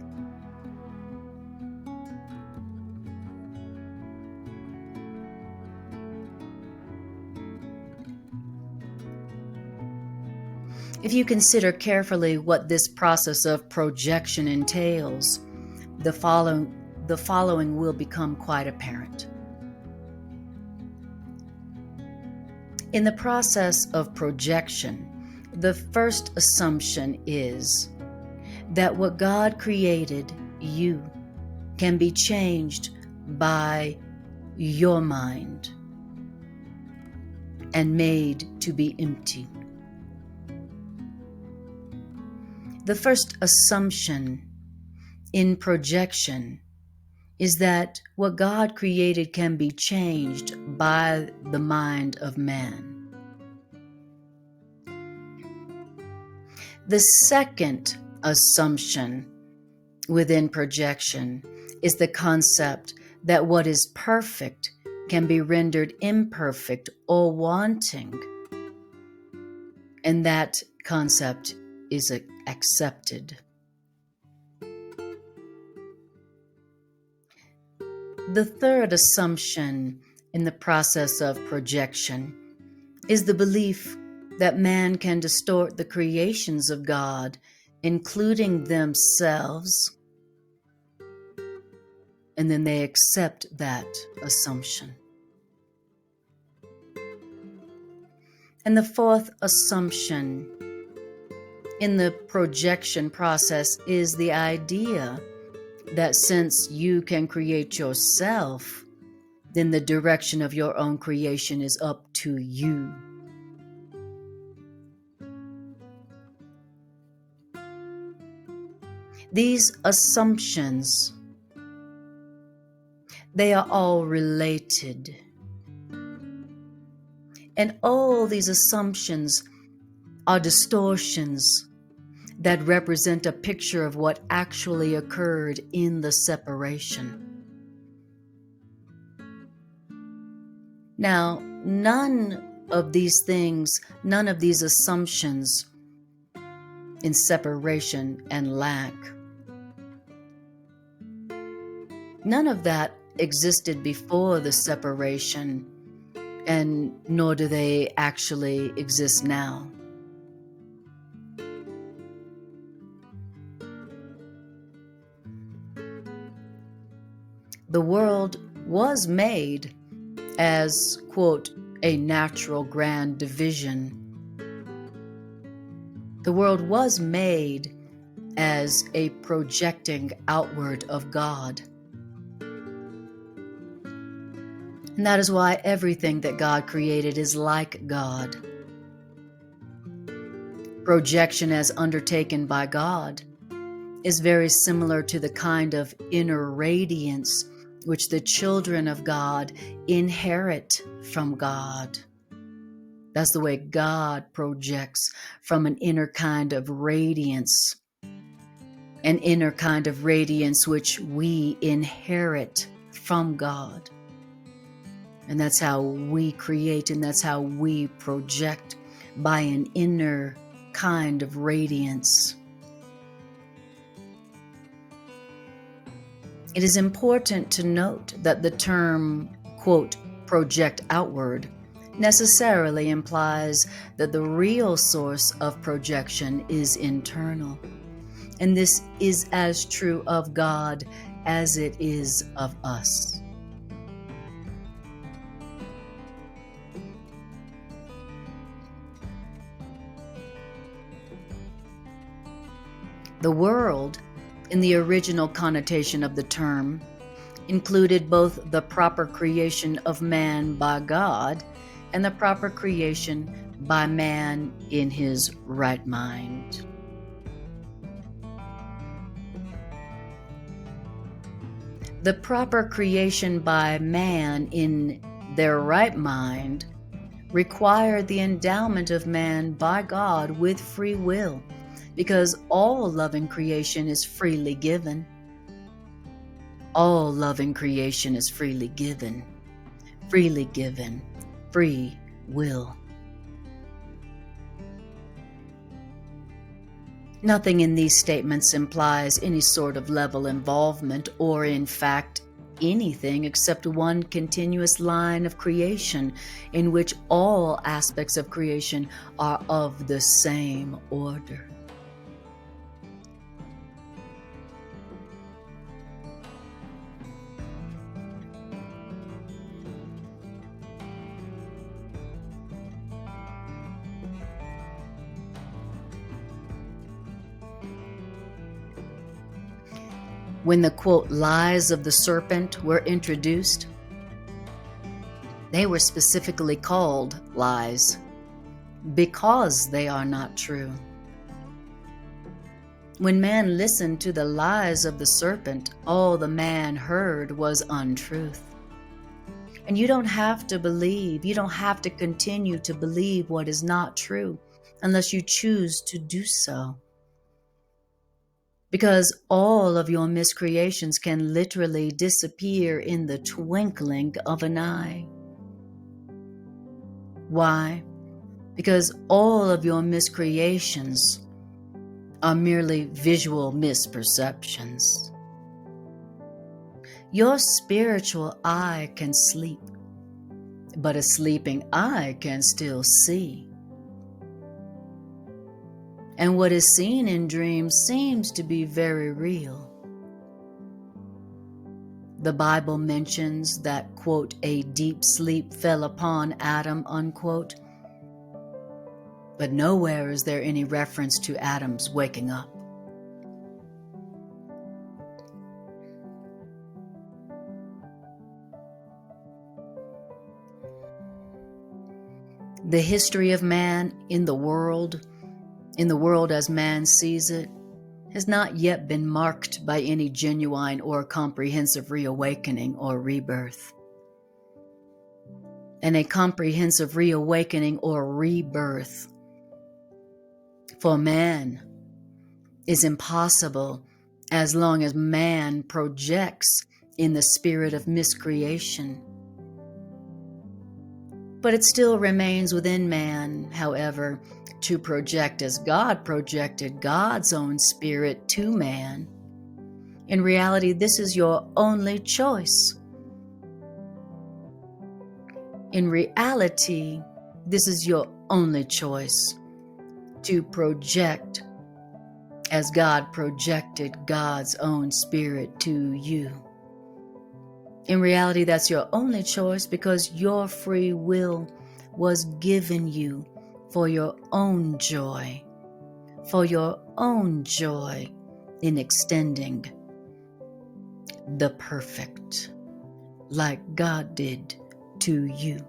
If you consider carefully what this process of projection entails, the following will become quite apparent. In the process of projection, the first assumption is that what God created, you, can be changed by your mind and made to be empty. The first assumption in projection is that what God created can be changed by the mind of man. The second assumption within projection is the concept that what is perfect can be rendered imperfect or wanting, and that concept is accepted. The third assumption in the process of projection is the belief that man can distort the creations of God, including themselves, and then they accept that assumption. And the fourth assumption in the projection process is the idea that since you can create yourself, then the direction of your own creation is up to you. These assumptions, they are all related. And all these assumptions are distortions that represent a picture of what actually occurred in the separation. Now, none of these assumptions in separation and lack, none of that existed before the separation, and nor do they actually exist now. The world was made as, quote, a natural grand division. The world was made as a projecting outward of God. And that is why everything that God created is like God. Projection as undertaken by God is very similar to the kind of inner radiance which the children of God inherit from God. That's the way God projects, from an inner kind of radiance, an inner kind of radiance which we inherit from God. And that's how we create, and that's how we project, by an inner kind of radiance. It is important to note that the term, quote, project outward, necessarily implies that the real source of projection is internal. And this is as true of God as it is of us. The world, in the original connotation of the term, included both the proper creation of man by God and the proper creation by man in his right mind. The proper creation by man in their right mind required the endowment of man by God with free will, because all loving creation is freely given. All loving creation is freely given, free will. Nothing in these statements implies any sort of level involvement, or in fact, anything except one continuous line of creation in which all aspects of creation are of the same order. When the, quote, lies of the serpent were introduced, they were specifically called lies because they are not true. When man listened to the lies of the serpent, all the man heard was untruth. And you don't have to continue to believe what is not true unless you choose to do so. Because all of your miscreations can literally disappear in the twinkling of an eye. Why? Because all of your miscreations are merely visual misperceptions. Your spiritual eye can sleep, but a sleeping eye can still see. and what is seen in dreams seems to be very real. The Bible mentions that, quote, a deep sleep fell upon Adam, unquote, but nowhere is there any reference to Adam's waking up. The history of man in the world as man sees it, has not yet been marked by any genuine or comprehensive reawakening or rebirth. And a comprehensive reawakening or rebirth for man is impossible as long as man projects in the spirit of miscreation. But it still remains within man, however, to project as God projected God's own spirit to man. In reality, this is your only choice. In reality, this is your only choice, to project as God projected God's own spirit to you. In reality, that's your only choice because your free will was given you for your own joy in extending the perfect, like God did to you.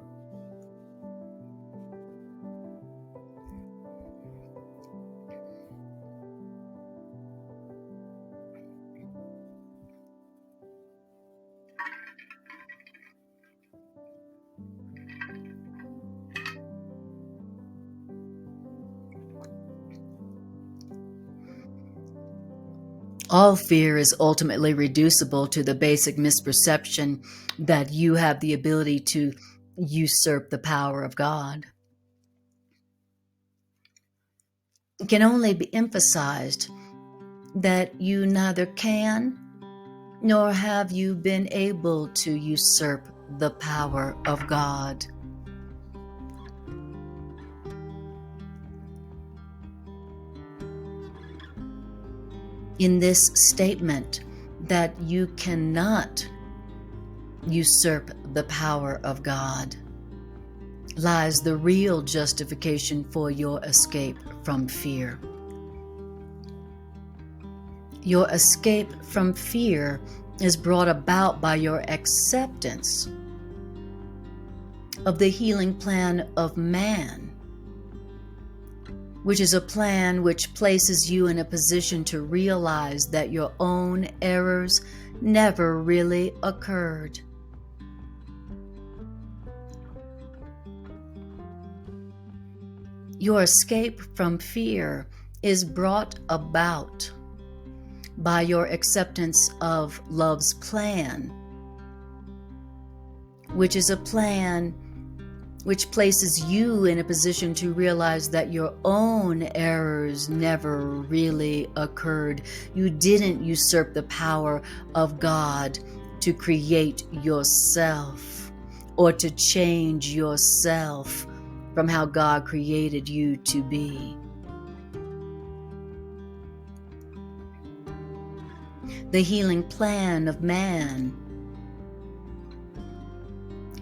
All fear is ultimately reducible to the basic misperception that you have the ability to usurp the power of God. It can only be emphasized that you neither can nor have you been able to usurp the power of God. In this statement that you cannot usurp the power of God lies the real justification for your escape from fear. Your escape from fear is brought about by your acceptance of the healing plan of man, which is a plan which places you in a position to realize that your own errors never really occurred. Your escape from fear is brought about by your acceptance of love's plan, which is a plan which places you in a position to realize that your own errors never really occurred. You didn't usurp the power of God to create yourself or to change yourself from how God created you to be. The healing plan of man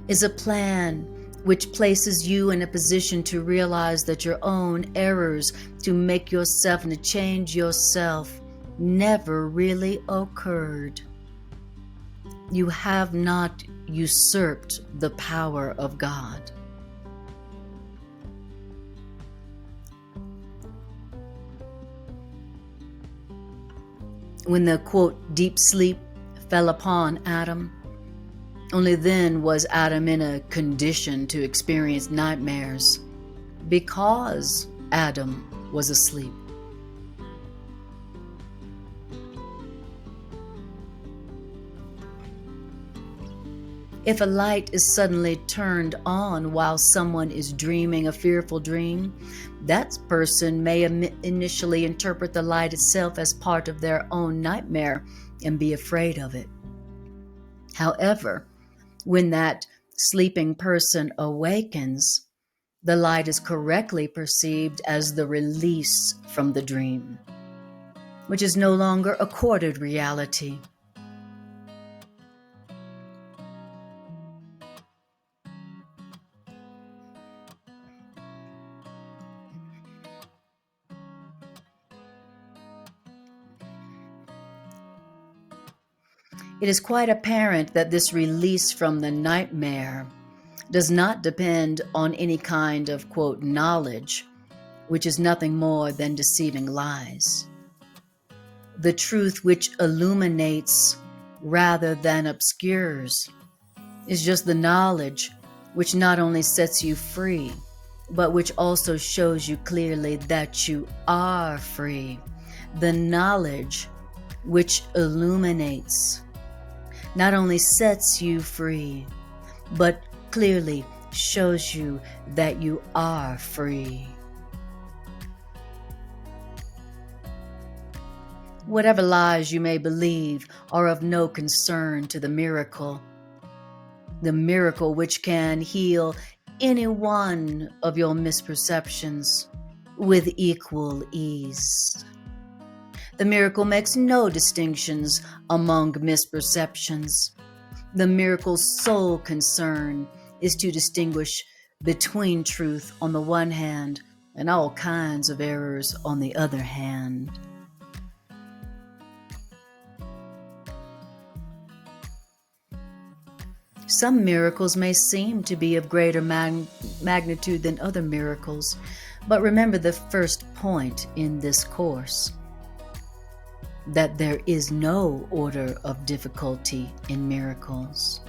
is a plan which places you in a position to realize that your own errors to make yourself and to change yourself never really occurred. You have not usurped the power of God. When the, quote, deep sleep fell upon Adam, only then was Adam in a condition to experience nightmares, because Adam was asleep. If a light is suddenly turned on while someone is dreaming a fearful dream, that person may initially interpret the light itself as part of their own nightmare and be afraid of it. However, when that sleeping person awakens, the light is correctly perceived as the release from the dream, which is no longer accorded reality. It is quite apparent that this release from the nightmare does not depend on any kind of, quote, knowledge, which is nothing more than deceiving lies. The truth which illuminates rather than obscures is just the knowledge which not only sets you free, but which also shows you clearly that you are free. The knowledge which illuminates not only sets you free, but clearly shows you that you are free. Whatever lies you may believe are of no concern to the miracle which can heal any one of your misperceptions with equal ease. The miracle makes no distinctions among misperceptions. The miracle's sole concern is to distinguish between truth on the one hand and all kinds of errors on the other hand. Some miracles may seem to be of greater magnitude than other miracles, but remember the first point in this course, that there is no order of difficulty in miracles.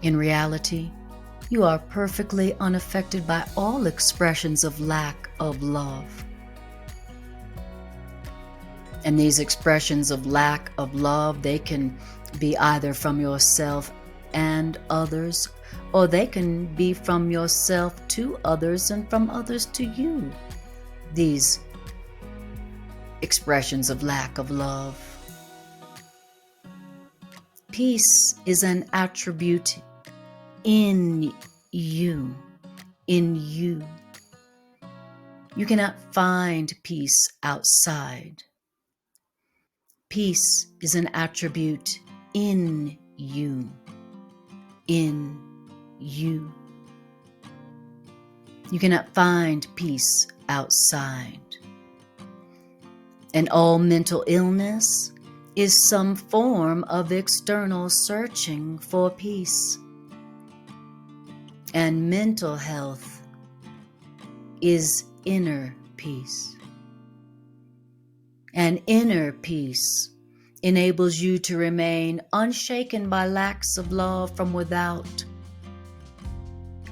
In reality, you are perfectly unaffected by all expressions of lack of love. And these expressions of lack of love, they can be either from yourself and others, or they can be from yourself to others and from others to you. These expressions of lack of love. Peace is an attribute in you. In you. You cannot find peace outside. Peace is an attribute in you. In you. You cannot find peace outside. And all mental illness is some form of external searching for peace. And mental health is inner peace. And inner peace enables you to remain unshaken by lacks of love from without.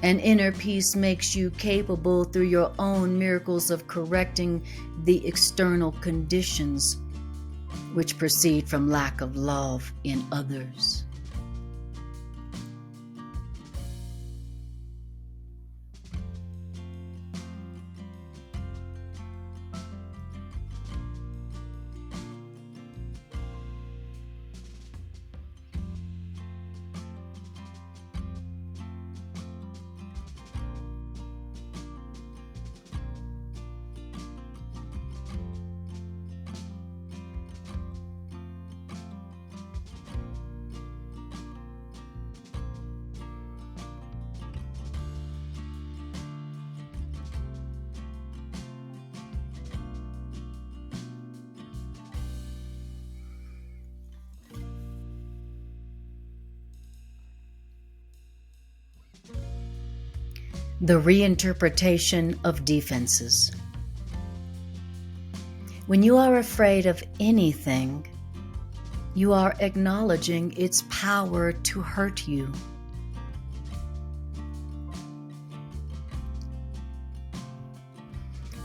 And inner peace makes you capable through your own miracles of correcting the external conditions which proceed from lack of love in others. The reinterpretation of defenses. When you are afraid of anything, you are acknowledging its power to hurt you.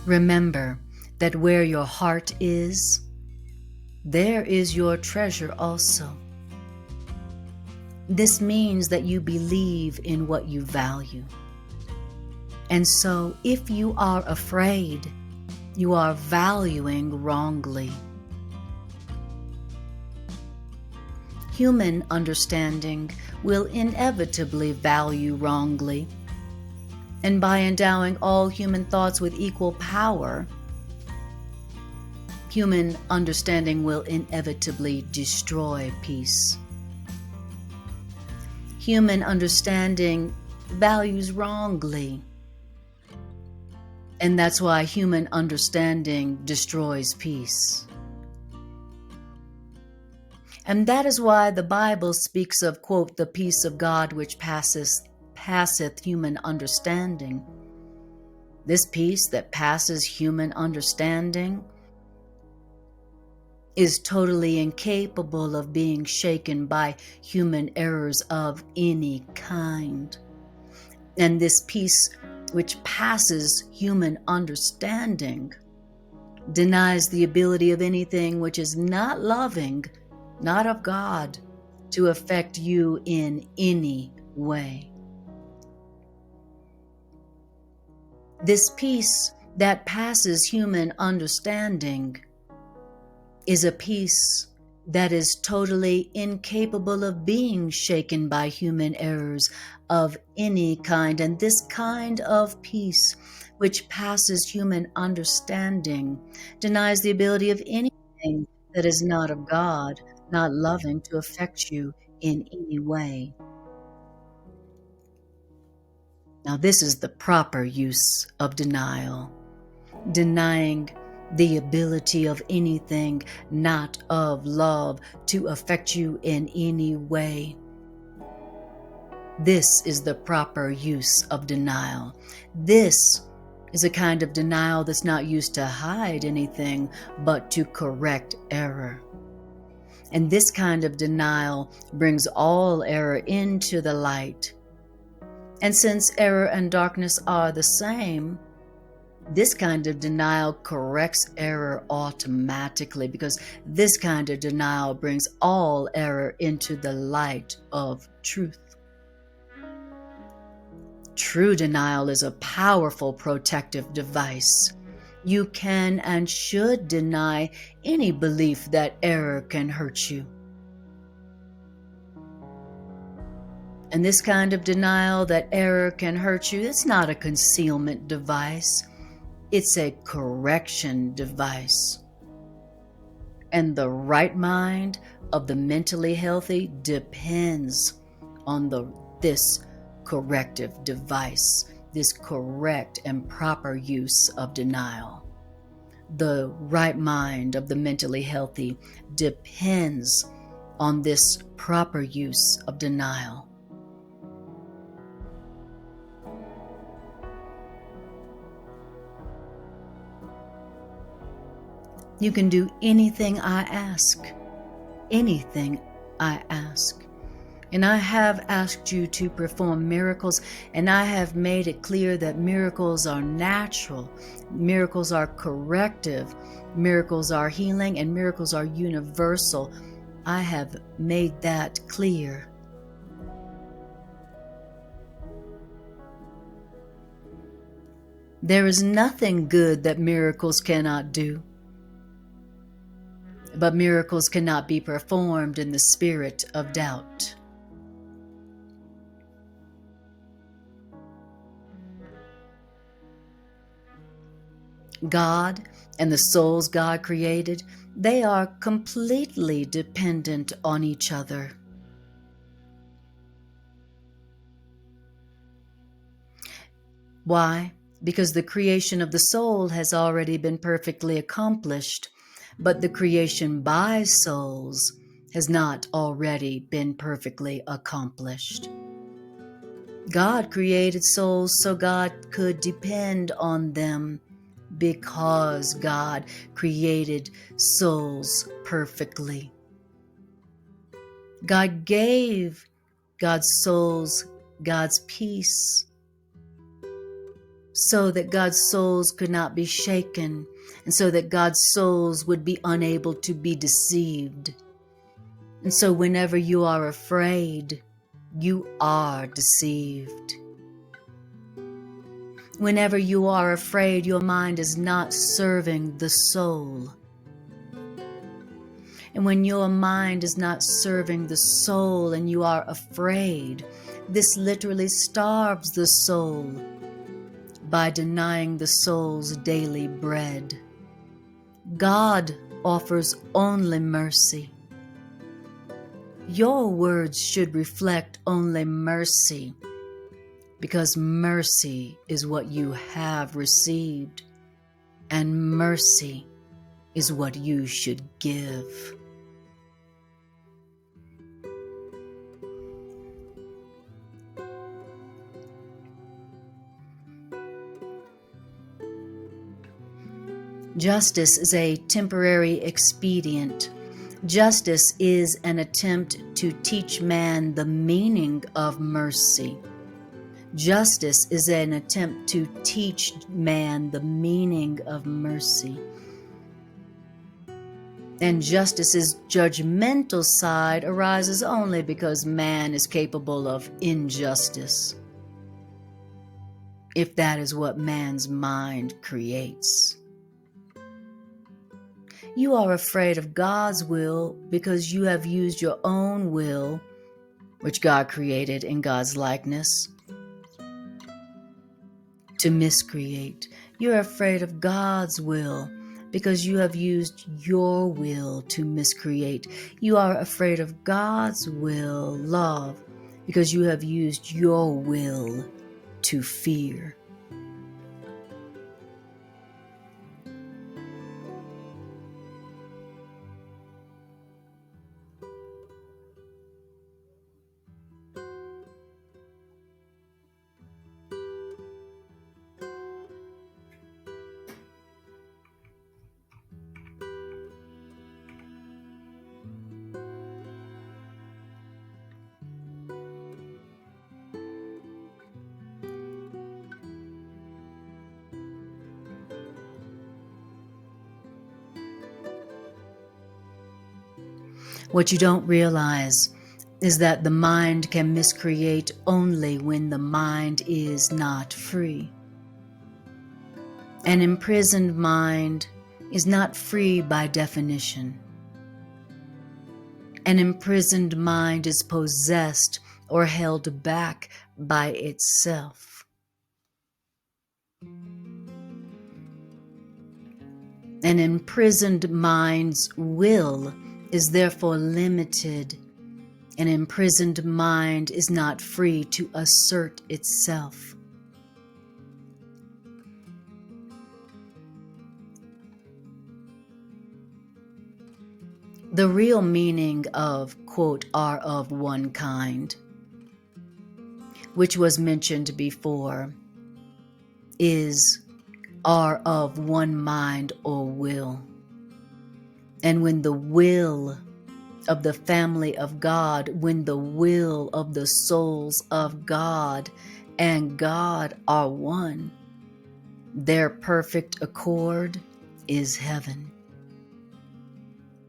Remember that where your heart is, there is your treasure also. This means that you believe in what you value. And so, if you are afraid, you are valuing wrongly. human understanding will inevitably value wrongly. And by endowing all human thoughts with equal power, human understanding will inevitably destroy peace. Human understanding values wrongly, and that's why human understanding destroys peace. And that is why the Bible speaks of, quote, the peace of God which passeth human understanding. This peace that passes human understanding is totally incapable of being shaken by human errors of any kind. And this peace which passes human understanding denies the ability of anything which is not loving, not of God, to affect you in any way. This peace that passes human understanding is a peace that is totally incapable of being shaken by human errors of any kind. And this kind of peace, which passes human understanding, denies the ability of anything that is not of God, not loving, to affect you in any way. Now, this is the proper use of denial. Denying the ability of anything not of love to affect you in any way. This is the proper use of denial. This is a kind of denial that's not used to hide anything, but to correct error. And this kind of denial brings all error into the light. And since error and darkness are the same, this kind of denial corrects error automatically, because this kind of denial brings all error into the light of truth. True denial is a powerful protective device. You can and should deny any belief that error can hurt you. And this kind of denial that error can hurt you, it's not a concealment device. It's a correction device. And the right mind of the mentally healthy depends on this corrective device, this correct and proper use of denial. The right mind of the mentally healthy depends on this proper use of denial. You can do anything I ask. Anything I ask. And I have asked you to perform miracles, and I have made it clear that miracles are natural, miracles are corrective, miracles are healing, and miracles are universal. I have made that clear. There is nothing good that miracles cannot do. But miracles cannot be performed in the spirit of doubt. God and the souls God created, they are completely dependent on each other. Why? Because the creation of the soul has already been perfectly accomplished, but the creation by souls has not already been perfectly accomplished. God created souls so God could depend on them, because God created souls perfectly. God gave God's souls God's peace, so that God's souls could not be shaken, and so that God's souls would be unable to be deceived. And so whenever you are afraid, you are deceived. Whenever you are afraid, your mind is not serving the soul. And when your mind is not serving the soul and you are afraid, this literally starves the soul by denying the soul's daily bread. God offers only mercy. Your words should reflect only mercy, because mercy is what you have received, and mercy is what you should give. Justice is a temporary expedient. Justice is an attempt to teach man the meaning of mercy. Justice is an attempt to teach man the meaning of mercy. And justice's judgmental side arises only because man is capable of injustice, if that is what man's mind creates. You are afraid of God's will because you have used your own will, which God created in God's likeness, to miscreate. You're afraid of God's will because you have used your will to miscreate. You are afraid of God's will, love, because you have used your will to fear. What you don't realize is that the mind can miscreate only when the mind is not free. An imprisoned mind is not free by definition. An imprisoned mind is possessed or held back by itself. An imprisoned mind's will is therefore limited. An imprisoned mind is not free to assert itself. The real meaning of, quote, are of one kind, which was mentioned before, is are of one mind or will. And when the will of the family of God, when the will of the souls of God and God are one, their perfect accord is heaven.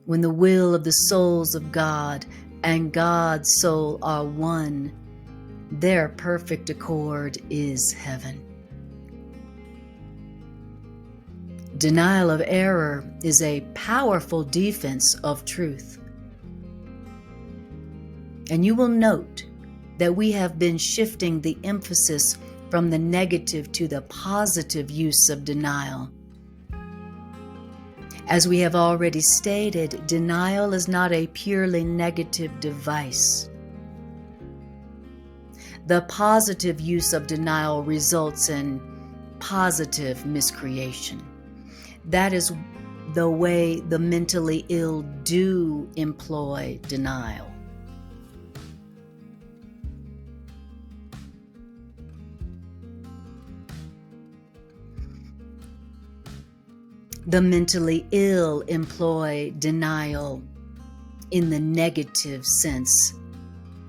When the will of the souls of God and God's soul are one, their perfect accord is heaven. Denial of error is a powerful defense of truth. And you will note that we have been shifting the emphasis from the negative to the positive use of denial. As we have already stated, denial is not a purely negative device. The positive use of denial results in positive miscreation. That is the way the mentally ill do employ denial. The mentally ill employ denial in the negative sense,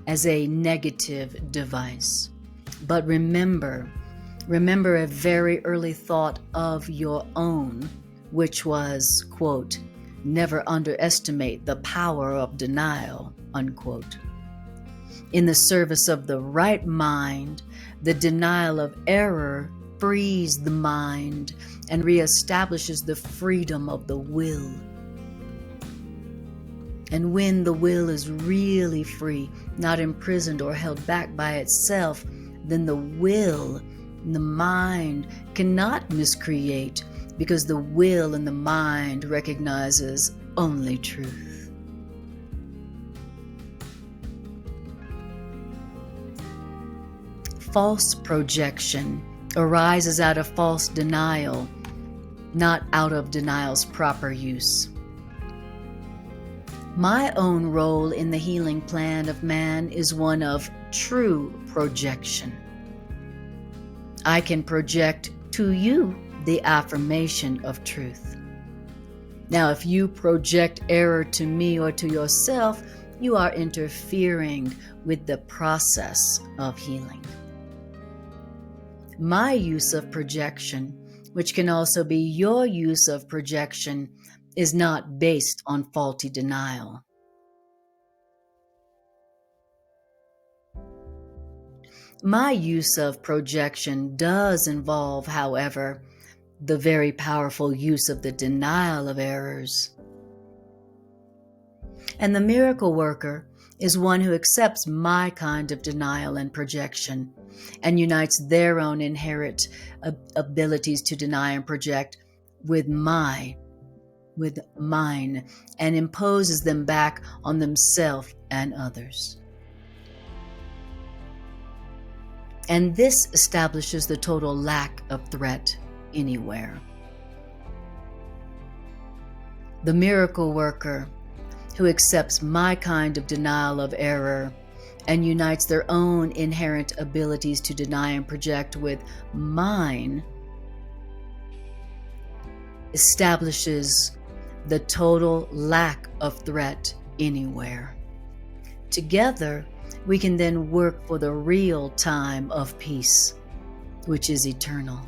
as a negative device. But remember a very early thought of your own, which was, quote, never underestimate the power of denial, unquote. In the service of the right mind, the denial of error frees the mind and reestablishes the freedom of the will. And when the will is really free, not imprisoned or held back by itself, then the will, the mind cannot miscreate, because the will and the mind recognizes only truth. False projection arises out of false denial, not out of denial's proper use. My own role in the healing plan of man is one of true projection. I can project to you the affirmation of truth. Now, if you project error to me or to yourself, you are interfering with the process of healing. My use of projection, which can also be your use of projection, is not based on faulty denial. My use of projection does involve, however, the very powerful use of the denial of errors. And the miracle worker is one who accepts my kind of denial and projection and unites their own inherent abilities to deny and project with mine, and imposes them back on themselves and others. And this establishes the total lack of threat anywhere. The miracle worker who accepts my kind of denial of error and unites their own inherent abilities to deny and project with mine establishes the total lack of threat anywhere. Together, we can then work for the real time of peace, which is eternal.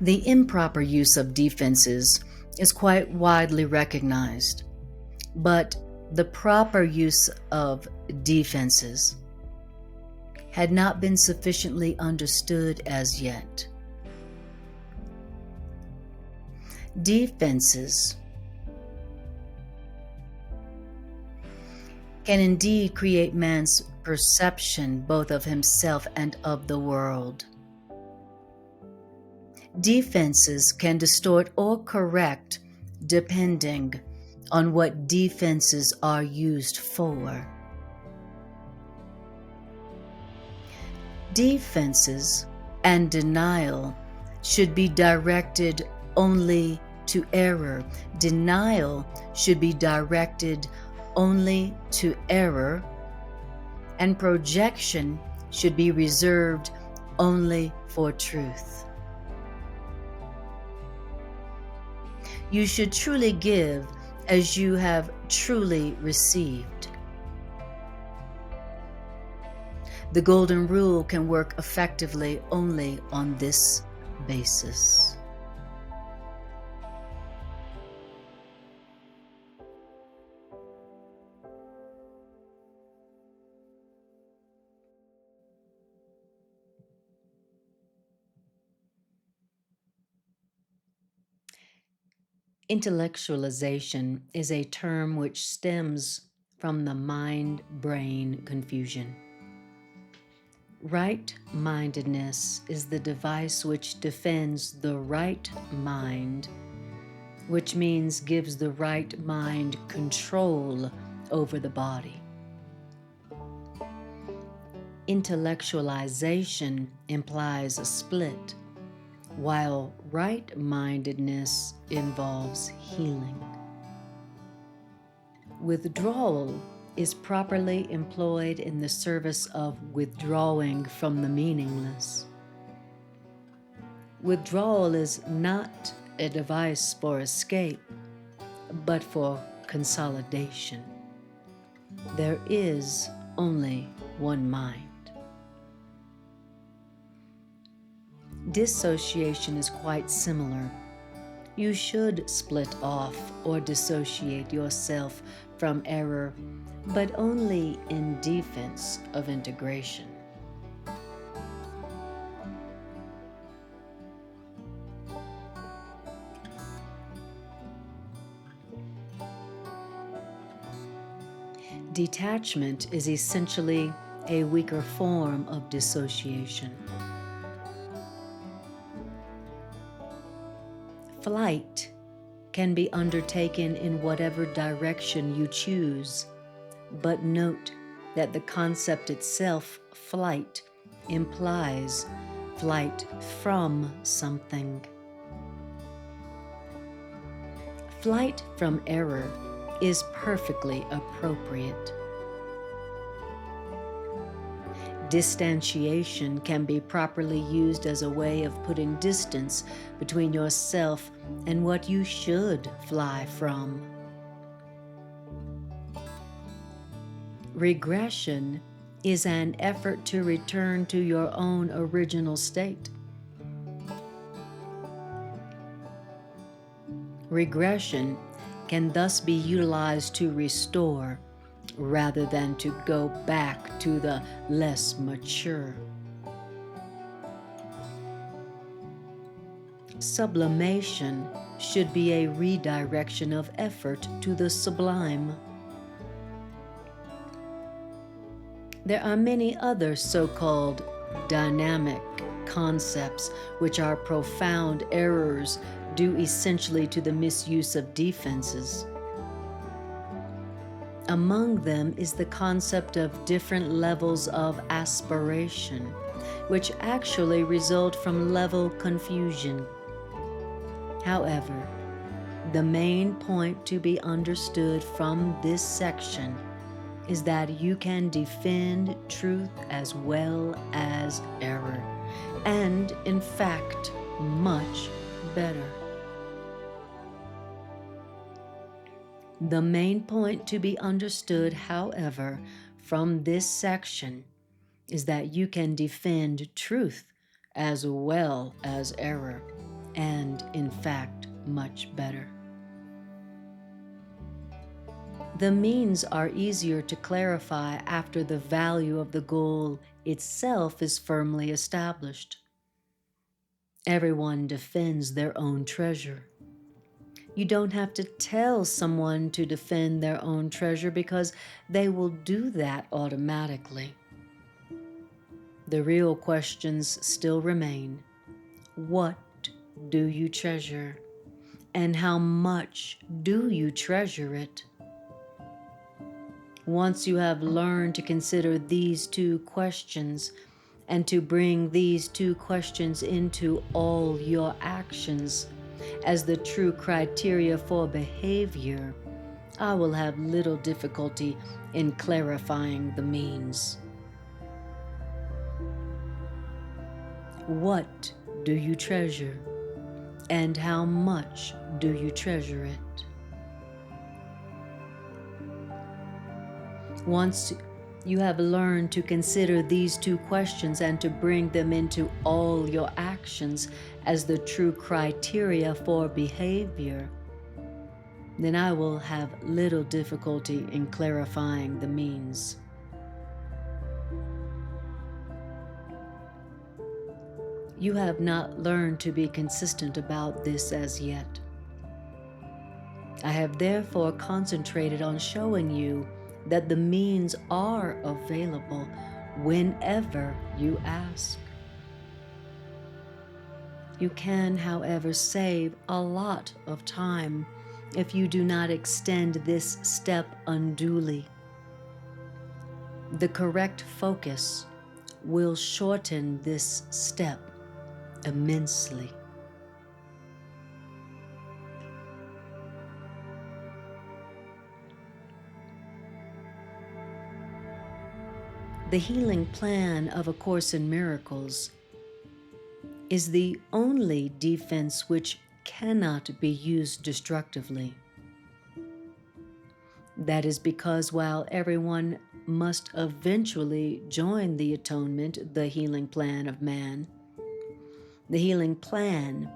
The improper use of defenses is quite widely recognized, but the proper use of defenses had not been sufficiently understood as yet. Defenses can indeed create man's perception both of himself and of the world. Defenses can distort or correct depending on what defenses are used for. Defenses and denial should be directed only to error. Denial should be directed only to error, and projection should be reserved only for truth. You should truly give as you have truly received. The golden rule can work effectively only on this basis. Intellectualization is a term which stems from the mind-brain confusion. Right-mindedness is the device which defends the right mind, which means gives the right mind control over the body. Intellectualization implies a split, while right-mindedness involves healing. Withdrawal is properly employed in the service of withdrawing from the meaningless. Withdrawal is not a device for escape, but for consolidation. There is only one mind. Dissociation is quite similar. You should split off or dissociate yourself from error, but only in defense of integration. Detachment is essentially a weaker form of dissociation. Flight can be undertaken in whatever direction you choose, but note that the concept itself, flight, implies flight from something. Flight from error is perfectly appropriate. Distantiation can be properly used as a way of putting distance between yourself and what you should fly from. Regression is an effort to return to your own original state. Regression can thus be utilized to restore rather than to go back to the less mature. Sublimation should be a redirection of effort to the sublime. There are many other so-called dynamic concepts which are profound errors due essentially to the misuse of defenses. Among them is the concept of different levels of aspiration, which actually result from level confusion. However, the main point to be understood from this section is that you can defend truth as well as error, and in fact, much better. The main point to be understood, however, from this section is that you can defend truth as well as error, and in fact, much better. The means are easier to clarify after the value of the goal itself is firmly established. Everyone defends their own treasure. You don't have to tell someone to defend their own treasure because they will do that automatically. The real questions still remain. What do you treasure? And how much do you treasure it? Once you have learned to consider these two questions and to bring these two questions into all your actions as the true criteria for behavior, I will have little difficulty in clarifying the means. What do you treasure? And how much do you treasure it? Once you have learned to consider these two questions and to bring them into all your actions as the true criteria for behavior, then I will have little difficulty in clarifying the means. You have not learned to be consistent about this as yet. I have therefore concentrated on showing you that the means are available whenever you ask. You can, however, save a lot of time if you do not extend this step unduly. The correct focus will shorten this step immensely. The healing plan of A Course in Miracles is the only defense which cannot be used destructively. That is because while everyone must eventually join the atonement, the healing plan of man, the healing plan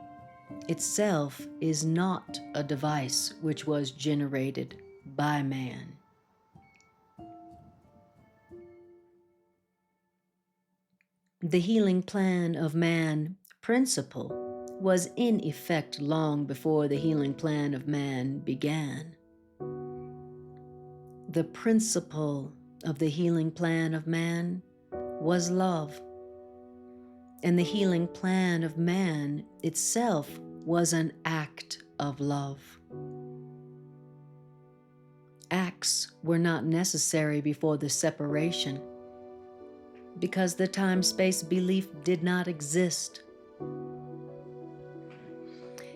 itself is not a device which was generated by man. The healing plan of man principle was in effect long before the healing plan of man began. The principle of the healing plan of man was love, and the healing plan of man itself was an act of love. Acts were not necessary before the separation because the time-space belief did not exist.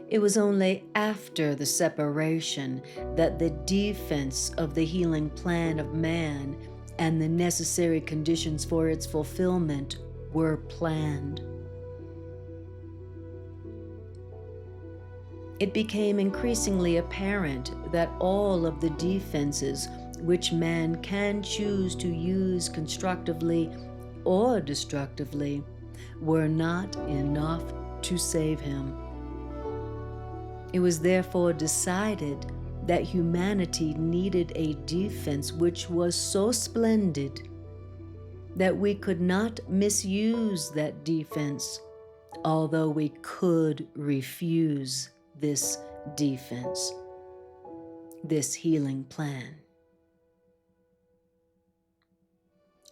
It was only after the separation that the defense of the healing plan of man and the necessary conditions for its fulfillment were planned. It became increasingly apparent that all of the defenses which man can choose to use constructively or destructively were not enough to save him. It was therefore decided that humanity needed a defense which was so splendid that we could not misuse that defense, although we could refuse this defense, this healing plan.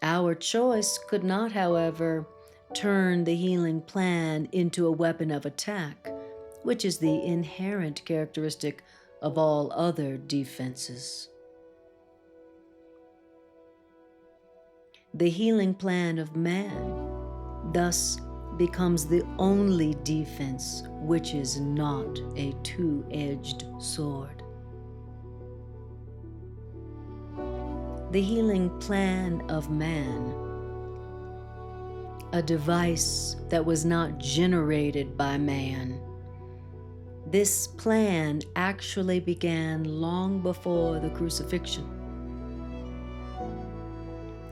Our choice could not, however, turn the healing plan into a weapon of attack, which is the inherent characteristic of all other defenses. The healing plan of man thus becomes the only defense which is not a two-edged sword. The healing plan of man, a device that was not generated by man. This plan actually began long before the crucifixion.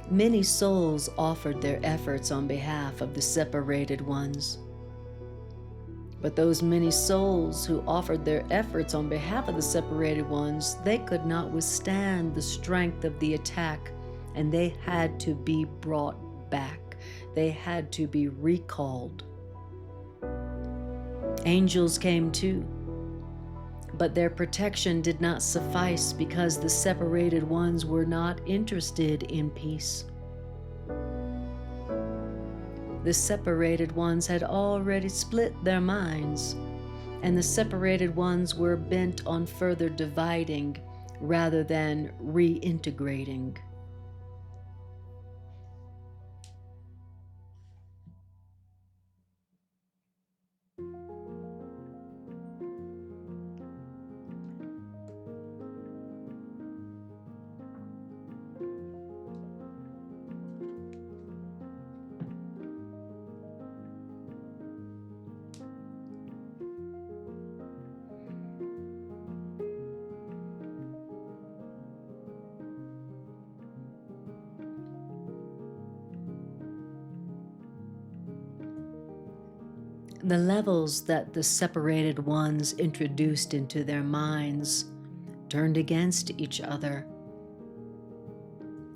Many souls offered their efforts on behalf of the separated ones. But those many souls who offered their efforts on behalf of the separated ones, they could not withstand the strength of the attack, and they had to be brought back. They had to be recalled. Angels came too, but their protection did not suffice because the separated ones were not interested in peace. The separated ones had already split their minds, and the separated ones were bent on further dividing rather than reintegrating. The levels that the separated ones introduced into their minds turned against each other.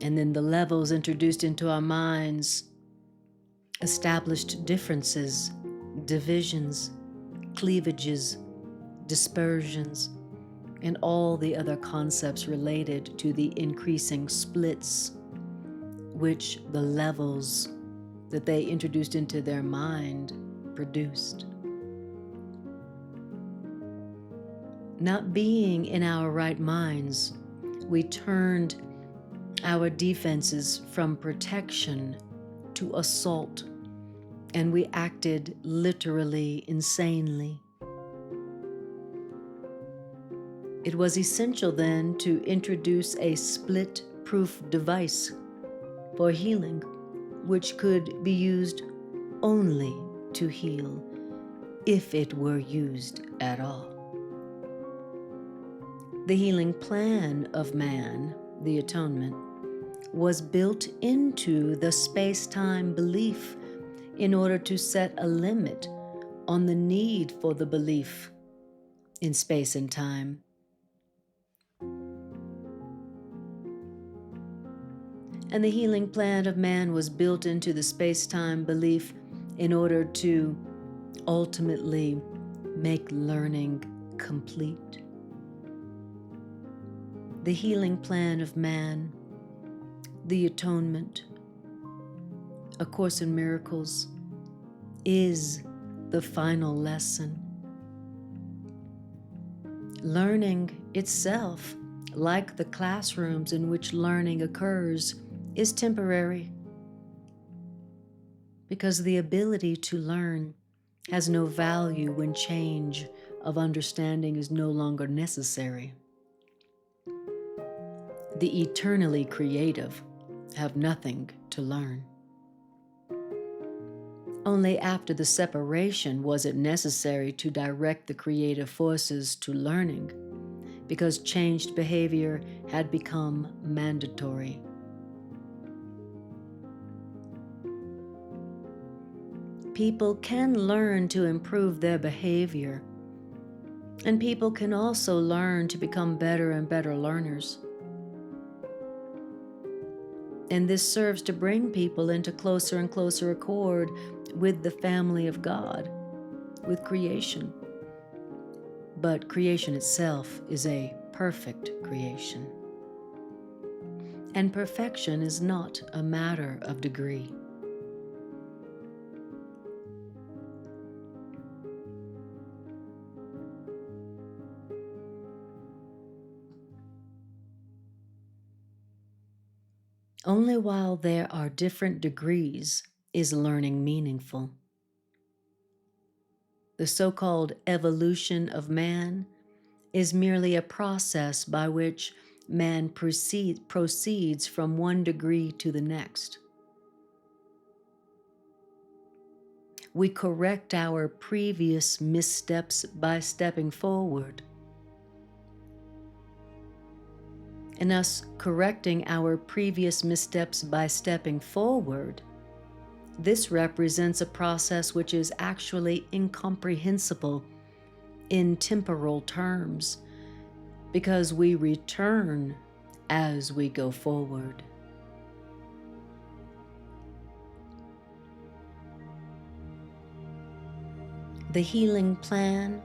And then the levels introduced into our minds established differences, divisions, cleavages, dispersions, and all the other concepts related to the increasing splits which the levels that they introduced into their mind produced. Not being in our right minds, we turned our defenses from protection to assault, and we acted literally insanely. It was essential then to introduce a split-proof device for healing, which could be used only to heal, if it were used at all. The healing plan of man, the atonement, was built into the space-time belief in order to set a limit on the need for the belief in space and time. And the healing plan of man was built into the space-time belief in order to ultimately make learning complete. The healing plan of man, the atonement, A Course in Miracles, is the final lesson. Learning itself, like the classrooms in which learning occurs, is temporary, because the ability to learn has no value when change of understanding is no longer necessary. The eternally creative have nothing to learn. Only after the separation was it necessary to direct the creative forces to learning, because changed behavior had become mandatory. People can learn to improve their behavior, and people can also learn to become better and better learners. And this serves to bring people into closer and closer accord with the family of God, with creation. But creation itself is a perfect creation. And perfection is not a matter of degree. Only while there are different degrees is learning meaningful. The so-called evolution of man is merely a process by which man proceeds from one degree to the next. We correct our previous missteps by stepping forward. And us correcting our previous missteps by stepping forward, this represents a process which is actually incomprehensible in temporal terms, because we return as we go forward. The healing plan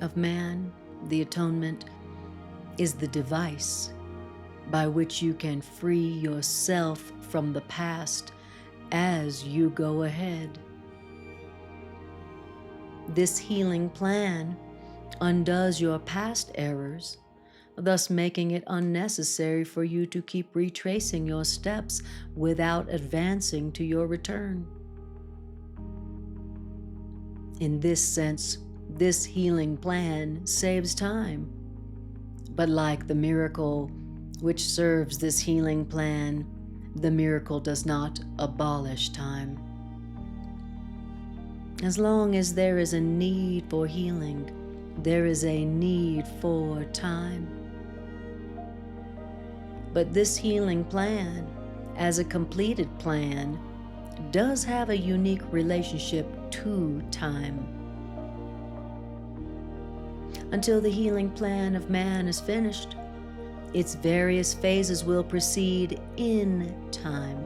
of man, the atonement, is the device by which you can free yourself from the past as you go ahead. This healing plan undoes your past errors, thus making it unnecessary for you to keep retracing your steps without advancing to your return. In this sense, this healing plan saves time. But like the miracle which serves this healing plan, the miracle does not abolish time. As long as there is a need for healing, there is a need for time. But this healing plan, as a completed plan, does have a unique relationship to time. Until the healing plan of man is finished, its various phases will proceed in time.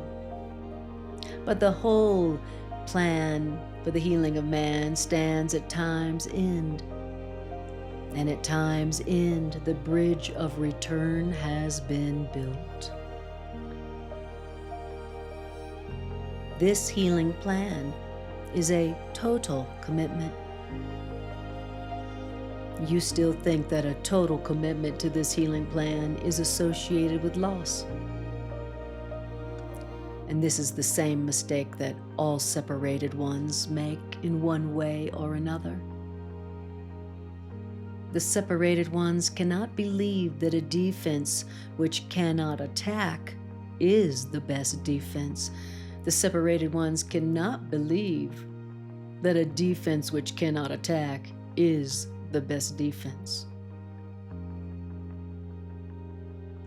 But the whole plan for the healing of man stands at time's end. And at time's end, the bridge of return has been built. This healing plan is a total commitment. You still think that a total commitment to this healing plan is associated with loss. And this is the same mistake that all separated ones make in one way or another. The separated ones cannot believe that a defense which cannot attack is the best defense. The separated ones cannot believe that a defense which cannot attack is the best defense.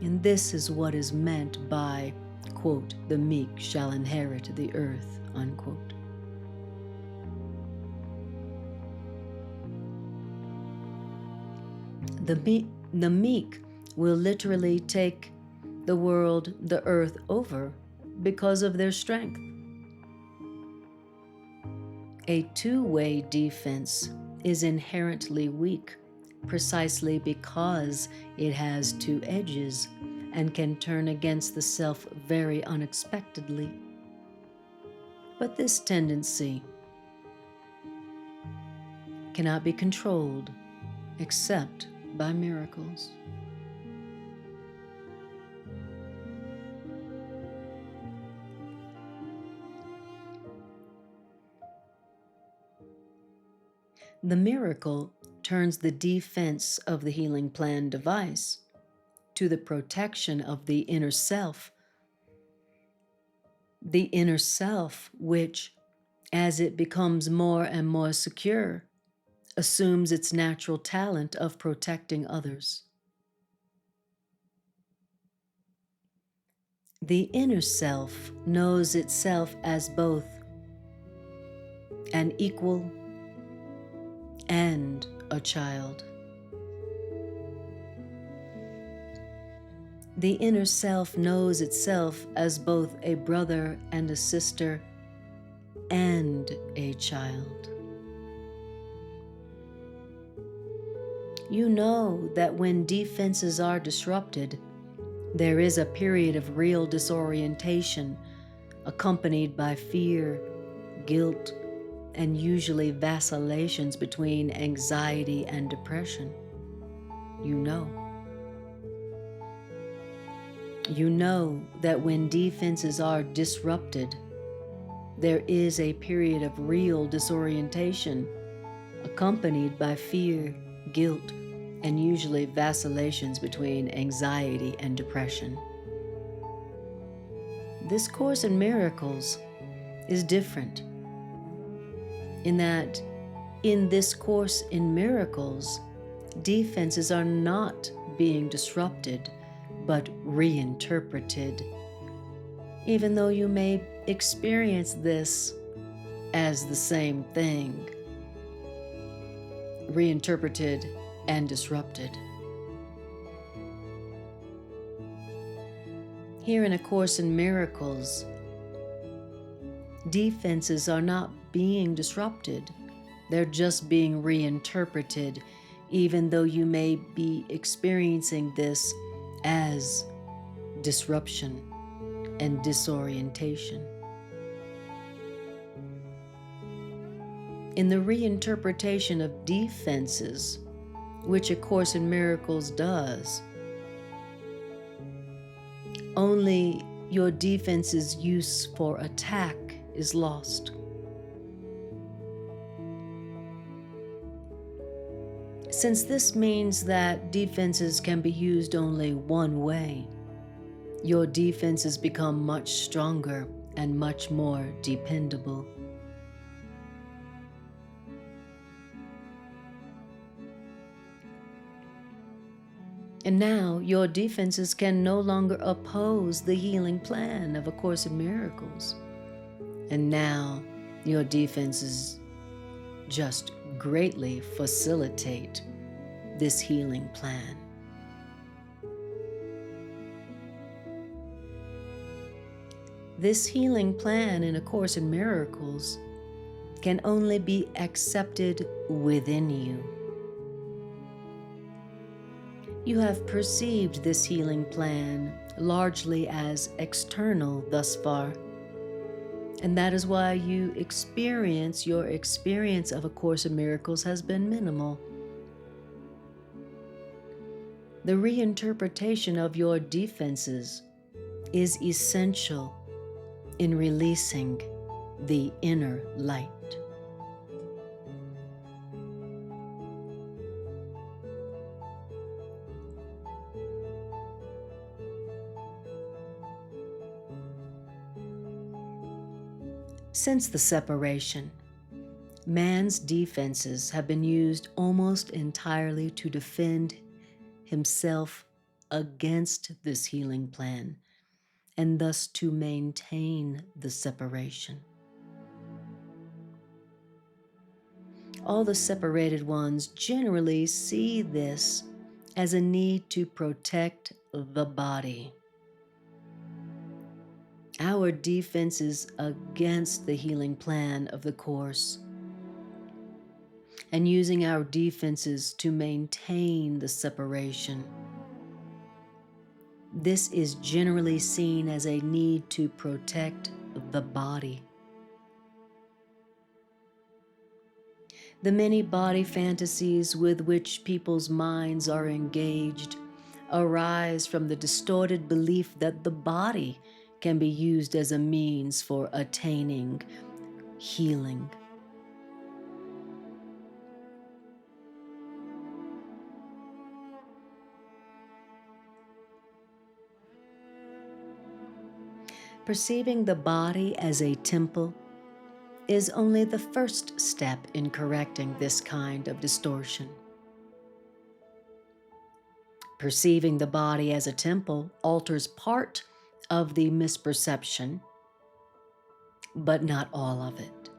And this is what is meant by, quote, "the meek shall inherit the earth," unquote. The meek will literally take the world, the earth, over because of their strength. A two-way defense is inherently weak precisely because it has two edges and can turn against the self very unexpectedly. But this tendency cannot be controlled except by miracles. The miracle turns the defense of the healing plan device to the protection of the inner self which, as it becomes more and more secure, assumes its natural talent of protecting others. The inner self knows itself as both an equal and a child. The inner self knows itself as both a brother and a sister and a child. You know that when defenses are disrupted, there is a period of real disorientation accompanied by fear, guilt, and usually vacillations between anxiety and depression. You know. You know that when defenses are disrupted, there is a period of real disorientation accompanied by fear, guilt, and usually vacillations between anxiety and depression. This Course in Miracles is different in that in this Course in Miracles, defenses are not being disrupted but reinterpreted, even though you may experience this as the same thing, reinterpreted and disrupted. Here in A Course in Miracles, defenses are not being disrupted, they're just being reinterpreted, even though you may be experiencing this as disruption and disorientation. In the reinterpretation of defenses, which A Course in Miracles does, only your defense's use for attack is lost. Since this means that defenses can be used only one way, your defenses become much stronger and much more dependable. And now your defenses can no longer oppose the healing plan of A Course in Miracles. And now your defenses just greatly facilitate this healing plan. This healing plan in A Course in Miracles can only be accepted within you. You have perceived this healing plan largely as external thus far, and that is why your experience of A Course in Miracles has been minimal. The reinterpretation of your defenses is essential in releasing the inner light. Since the separation, man's defenses have been used almost entirely to defend himself against this healing plan, and thus to maintain the separation. All the separated ones generally see this as a need to protect the body. Our defenses against the healing plan of the Course, and using our defenses to maintain the separation. This is generally seen as a need to protect the body. The many body fantasies with which people's minds are engaged arise from the distorted belief that the body can be used as a means for attaining healing. Perceiving the body as a temple is only the first step in correcting this kind of distortion. Perceiving the body as a temple alters part of the misperception, but not all of it.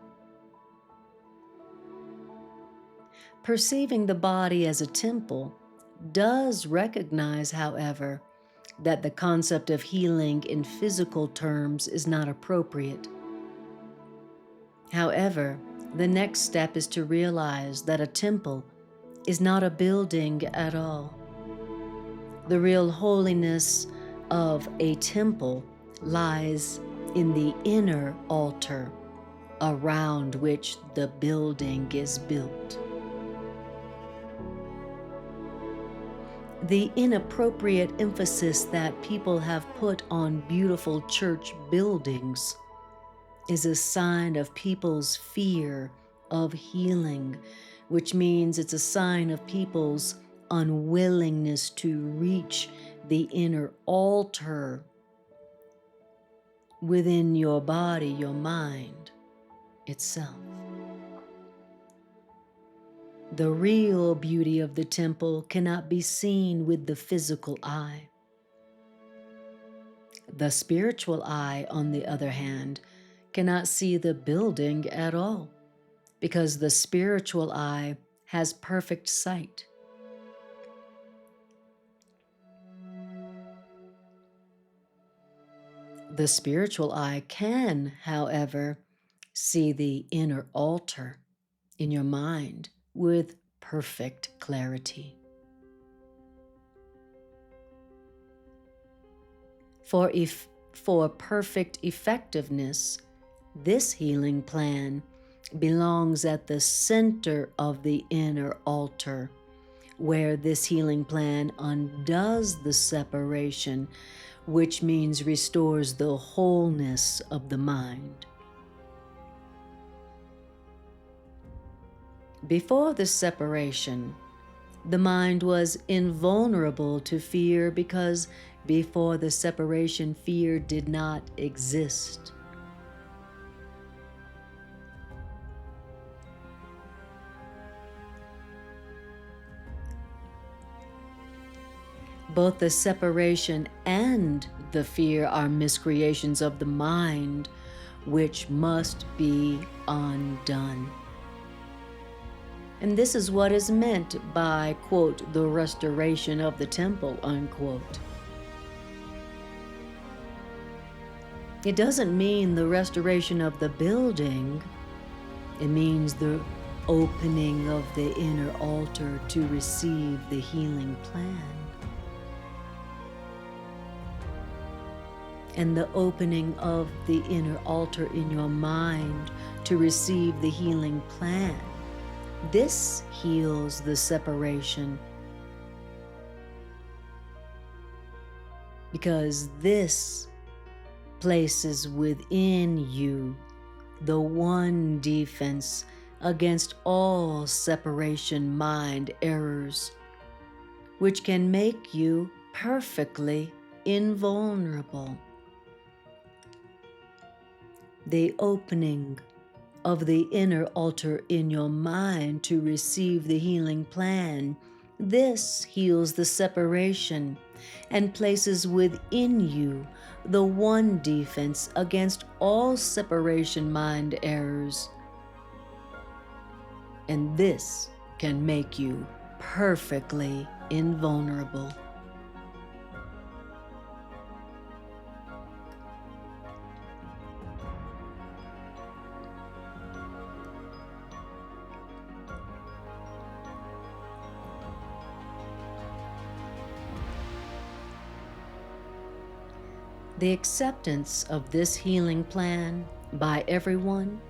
Perceiving the body as a temple does recognize, however, that the concept of healing in physical terms is not appropriate. However, the next step is to realize that a temple is not a building at all. The real holiness of a temple lies in the inner altar around which the building is built. The inappropriate emphasis that people have put on beautiful church buildings is a sign of people's fear of healing, which means it's a sign of people's unwillingness to reach the inner altar within your body, your mind itself. The real beauty of the temple cannot be seen with the physical eye. The spiritual eye, on the other hand, cannot see the building at all, because the spiritual eye has perfect sight. The spiritual eye can, however, see the inner altar in your mind with perfect clarity. For perfect effectiveness, this healing plan belongs at the center of the inner altar, where this healing plan undoes the separation, which means restores the wholeness of the mind. Before the separation, the mind was invulnerable to fear because before the separation, fear did not exist. Both the separation and the fear are miscreations of the mind, which must be undone. And this is what is meant by, quote, the restoration of the temple, unquote. It doesn't mean the restoration of the building. It means the opening of the inner altar to receive the healing plan. And the opening of the inner altar in your mind to receive the healing plan. This heals the separation, because this places within you the one defense against all separation mind errors, which can make you perfectly invulnerable. The opening of the inner altar in your mind to receive the healing plan This heals the separation and places within you the one defense against all separation mind errors. And this can make you perfectly invulnerable. The acceptance of this healing plan by everyone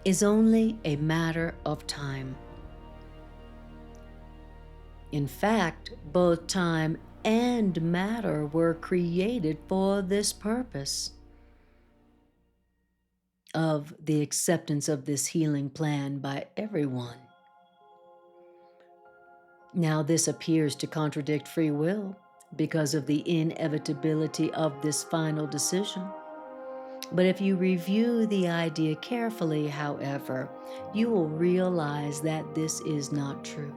is only a matter of time. In fact, both time and matter were created for this purpose of the acceptance of this healing plan by everyone. Now, this appears to contradict free will because of the inevitability of this final decision. But if you review the idea carefully, however, you will realize that this is not true.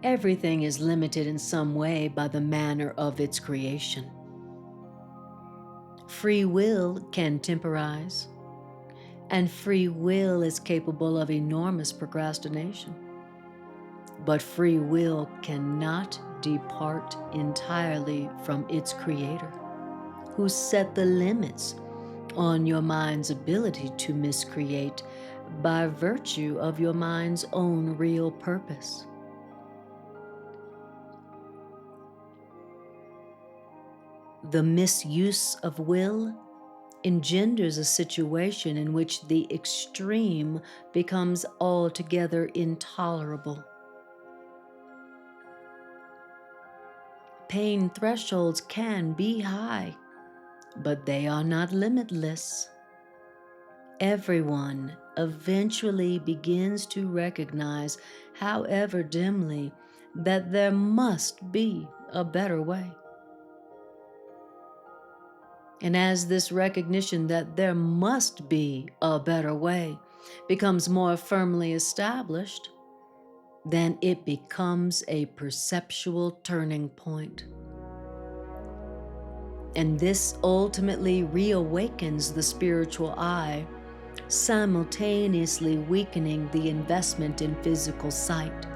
Everything is limited in some way by the manner of its creation. Free will can temporize, and free will is capable of enormous procrastination. But free will cannot depart entirely from its creator, who set the limits on your mind's ability to miscreate by virtue of your mind's own real purpose. The misuse of will engenders a situation in which the extreme becomes altogether intolerable. Pain thresholds can be high, but they are not limitless. Everyone eventually begins to recognize, however dimly, that there must be a better way. And as this recognition that there must be a better way becomes more firmly established, then it becomes a perceptual turning point. And this ultimately reawakens the spiritual eye, simultaneously weakening the investment in physical sight.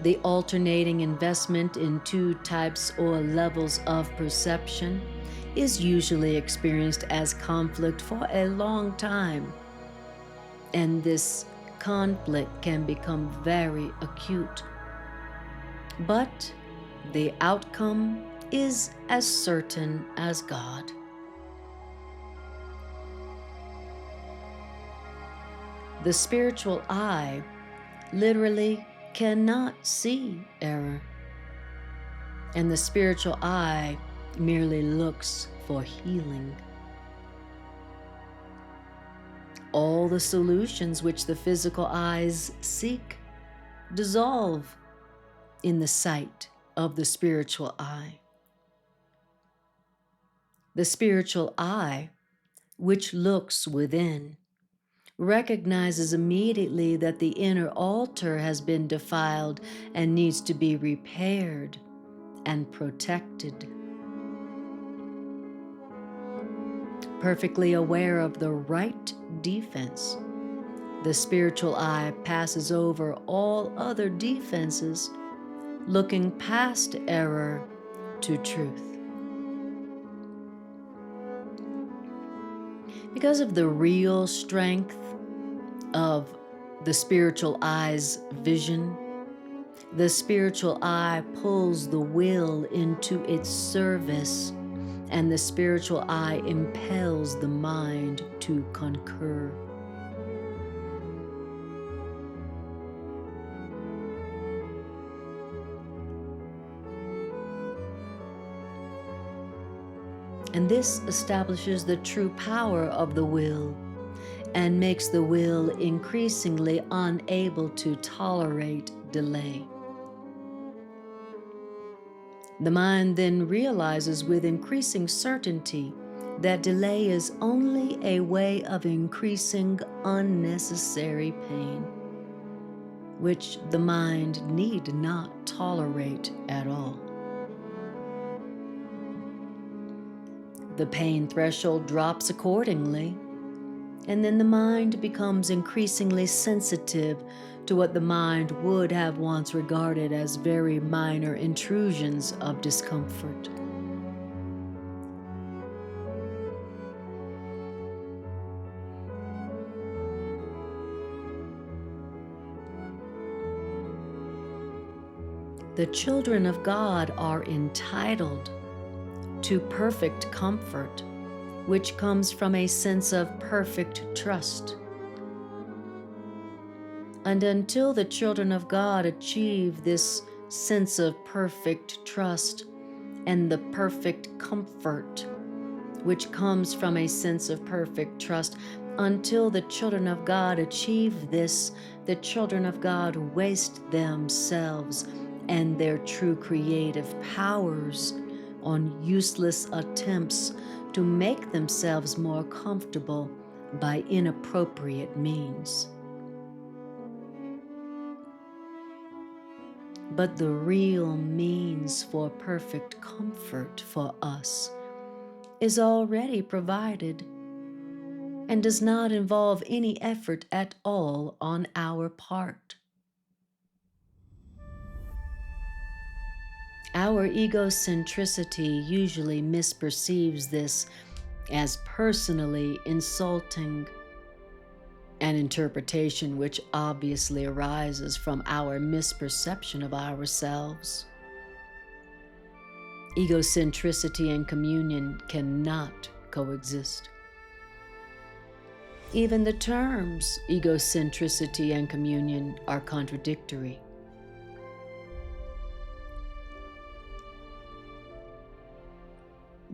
The alternating investment in two types or levels of perception is usually experienced as conflict for a long time, and this conflict can become very acute. But the outcome is as certain as God. The spiritual eye literally cannot see error, and the spiritual eye merely looks for healing. All the solutions which the physical eyes seek dissolve in the sight of the spiritual eye. The spiritual eye, which looks within, recognizes immediately that the inner altar has been defiled and needs to be repaired and protected. Perfectly aware of the right defense, the spiritual eye passes over all other defenses, looking past error to truth. Because of the real strength of the spiritual eye's vision, the spiritual eye pulls the will into its service, and the spiritual eye impels the mind to concur. And this establishes the true power of the will and makes the will increasingly unable to tolerate delay. The mind then realizes with increasing certainty that delay is only a way of increasing unnecessary pain, which the mind need not tolerate at all. The pain threshold drops accordingly, and then the mind becomes increasingly sensitive to what the mind would have once regarded as very minor intrusions of discomfort. The children of God are entitled to perfect comfort, which comes from a sense of perfect trust. And until the children of God achieve this sense of perfect trust and the perfect comfort, which comes from a sense of perfect trust, until the children of God achieve this, the children of God waste themselves and their true creative powers on useless attempts to make themselves more comfortable by inappropriate means. But the real means for perfect comfort for us is already provided and does not involve any effort at all on our part. Our egocentricity usually misperceives this as personally insulting, an interpretation which obviously arises from our misperception of ourselves. Egocentricity and communion cannot coexist. Even the terms egocentricity and communion are contradictory.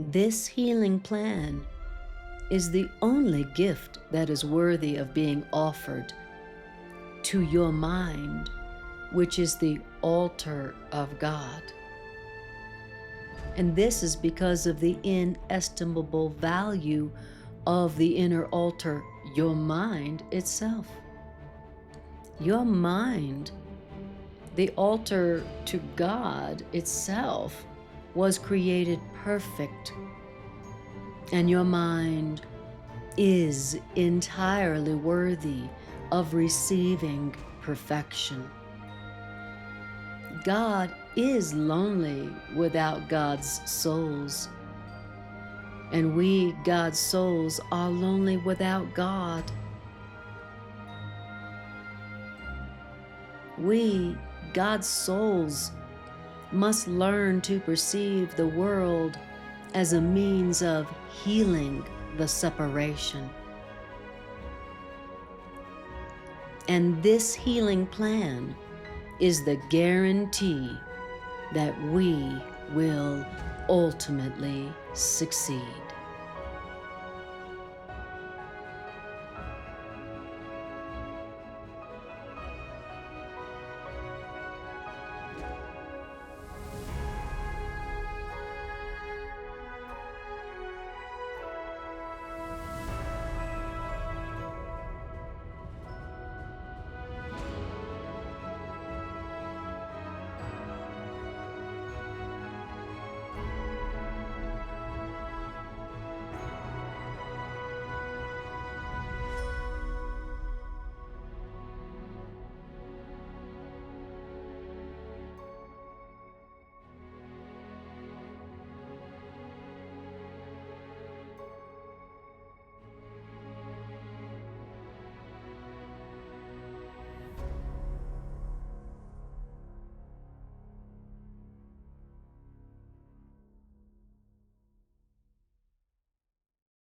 This healing plan is the only gift that is worthy of being offered to your mind, which is the altar of God. And this is because of the inestimable value of the inner altar, your mind itself. Your mind, the altar to God itself, was created perfect, and your mind is entirely worthy of receiving perfection. God is lonely without God's souls, and we, God's souls, are lonely without God. We, God's souls, must learn to perceive the world as a means of healing the separation. And this healing plan is the guarantee that we will ultimately succeed.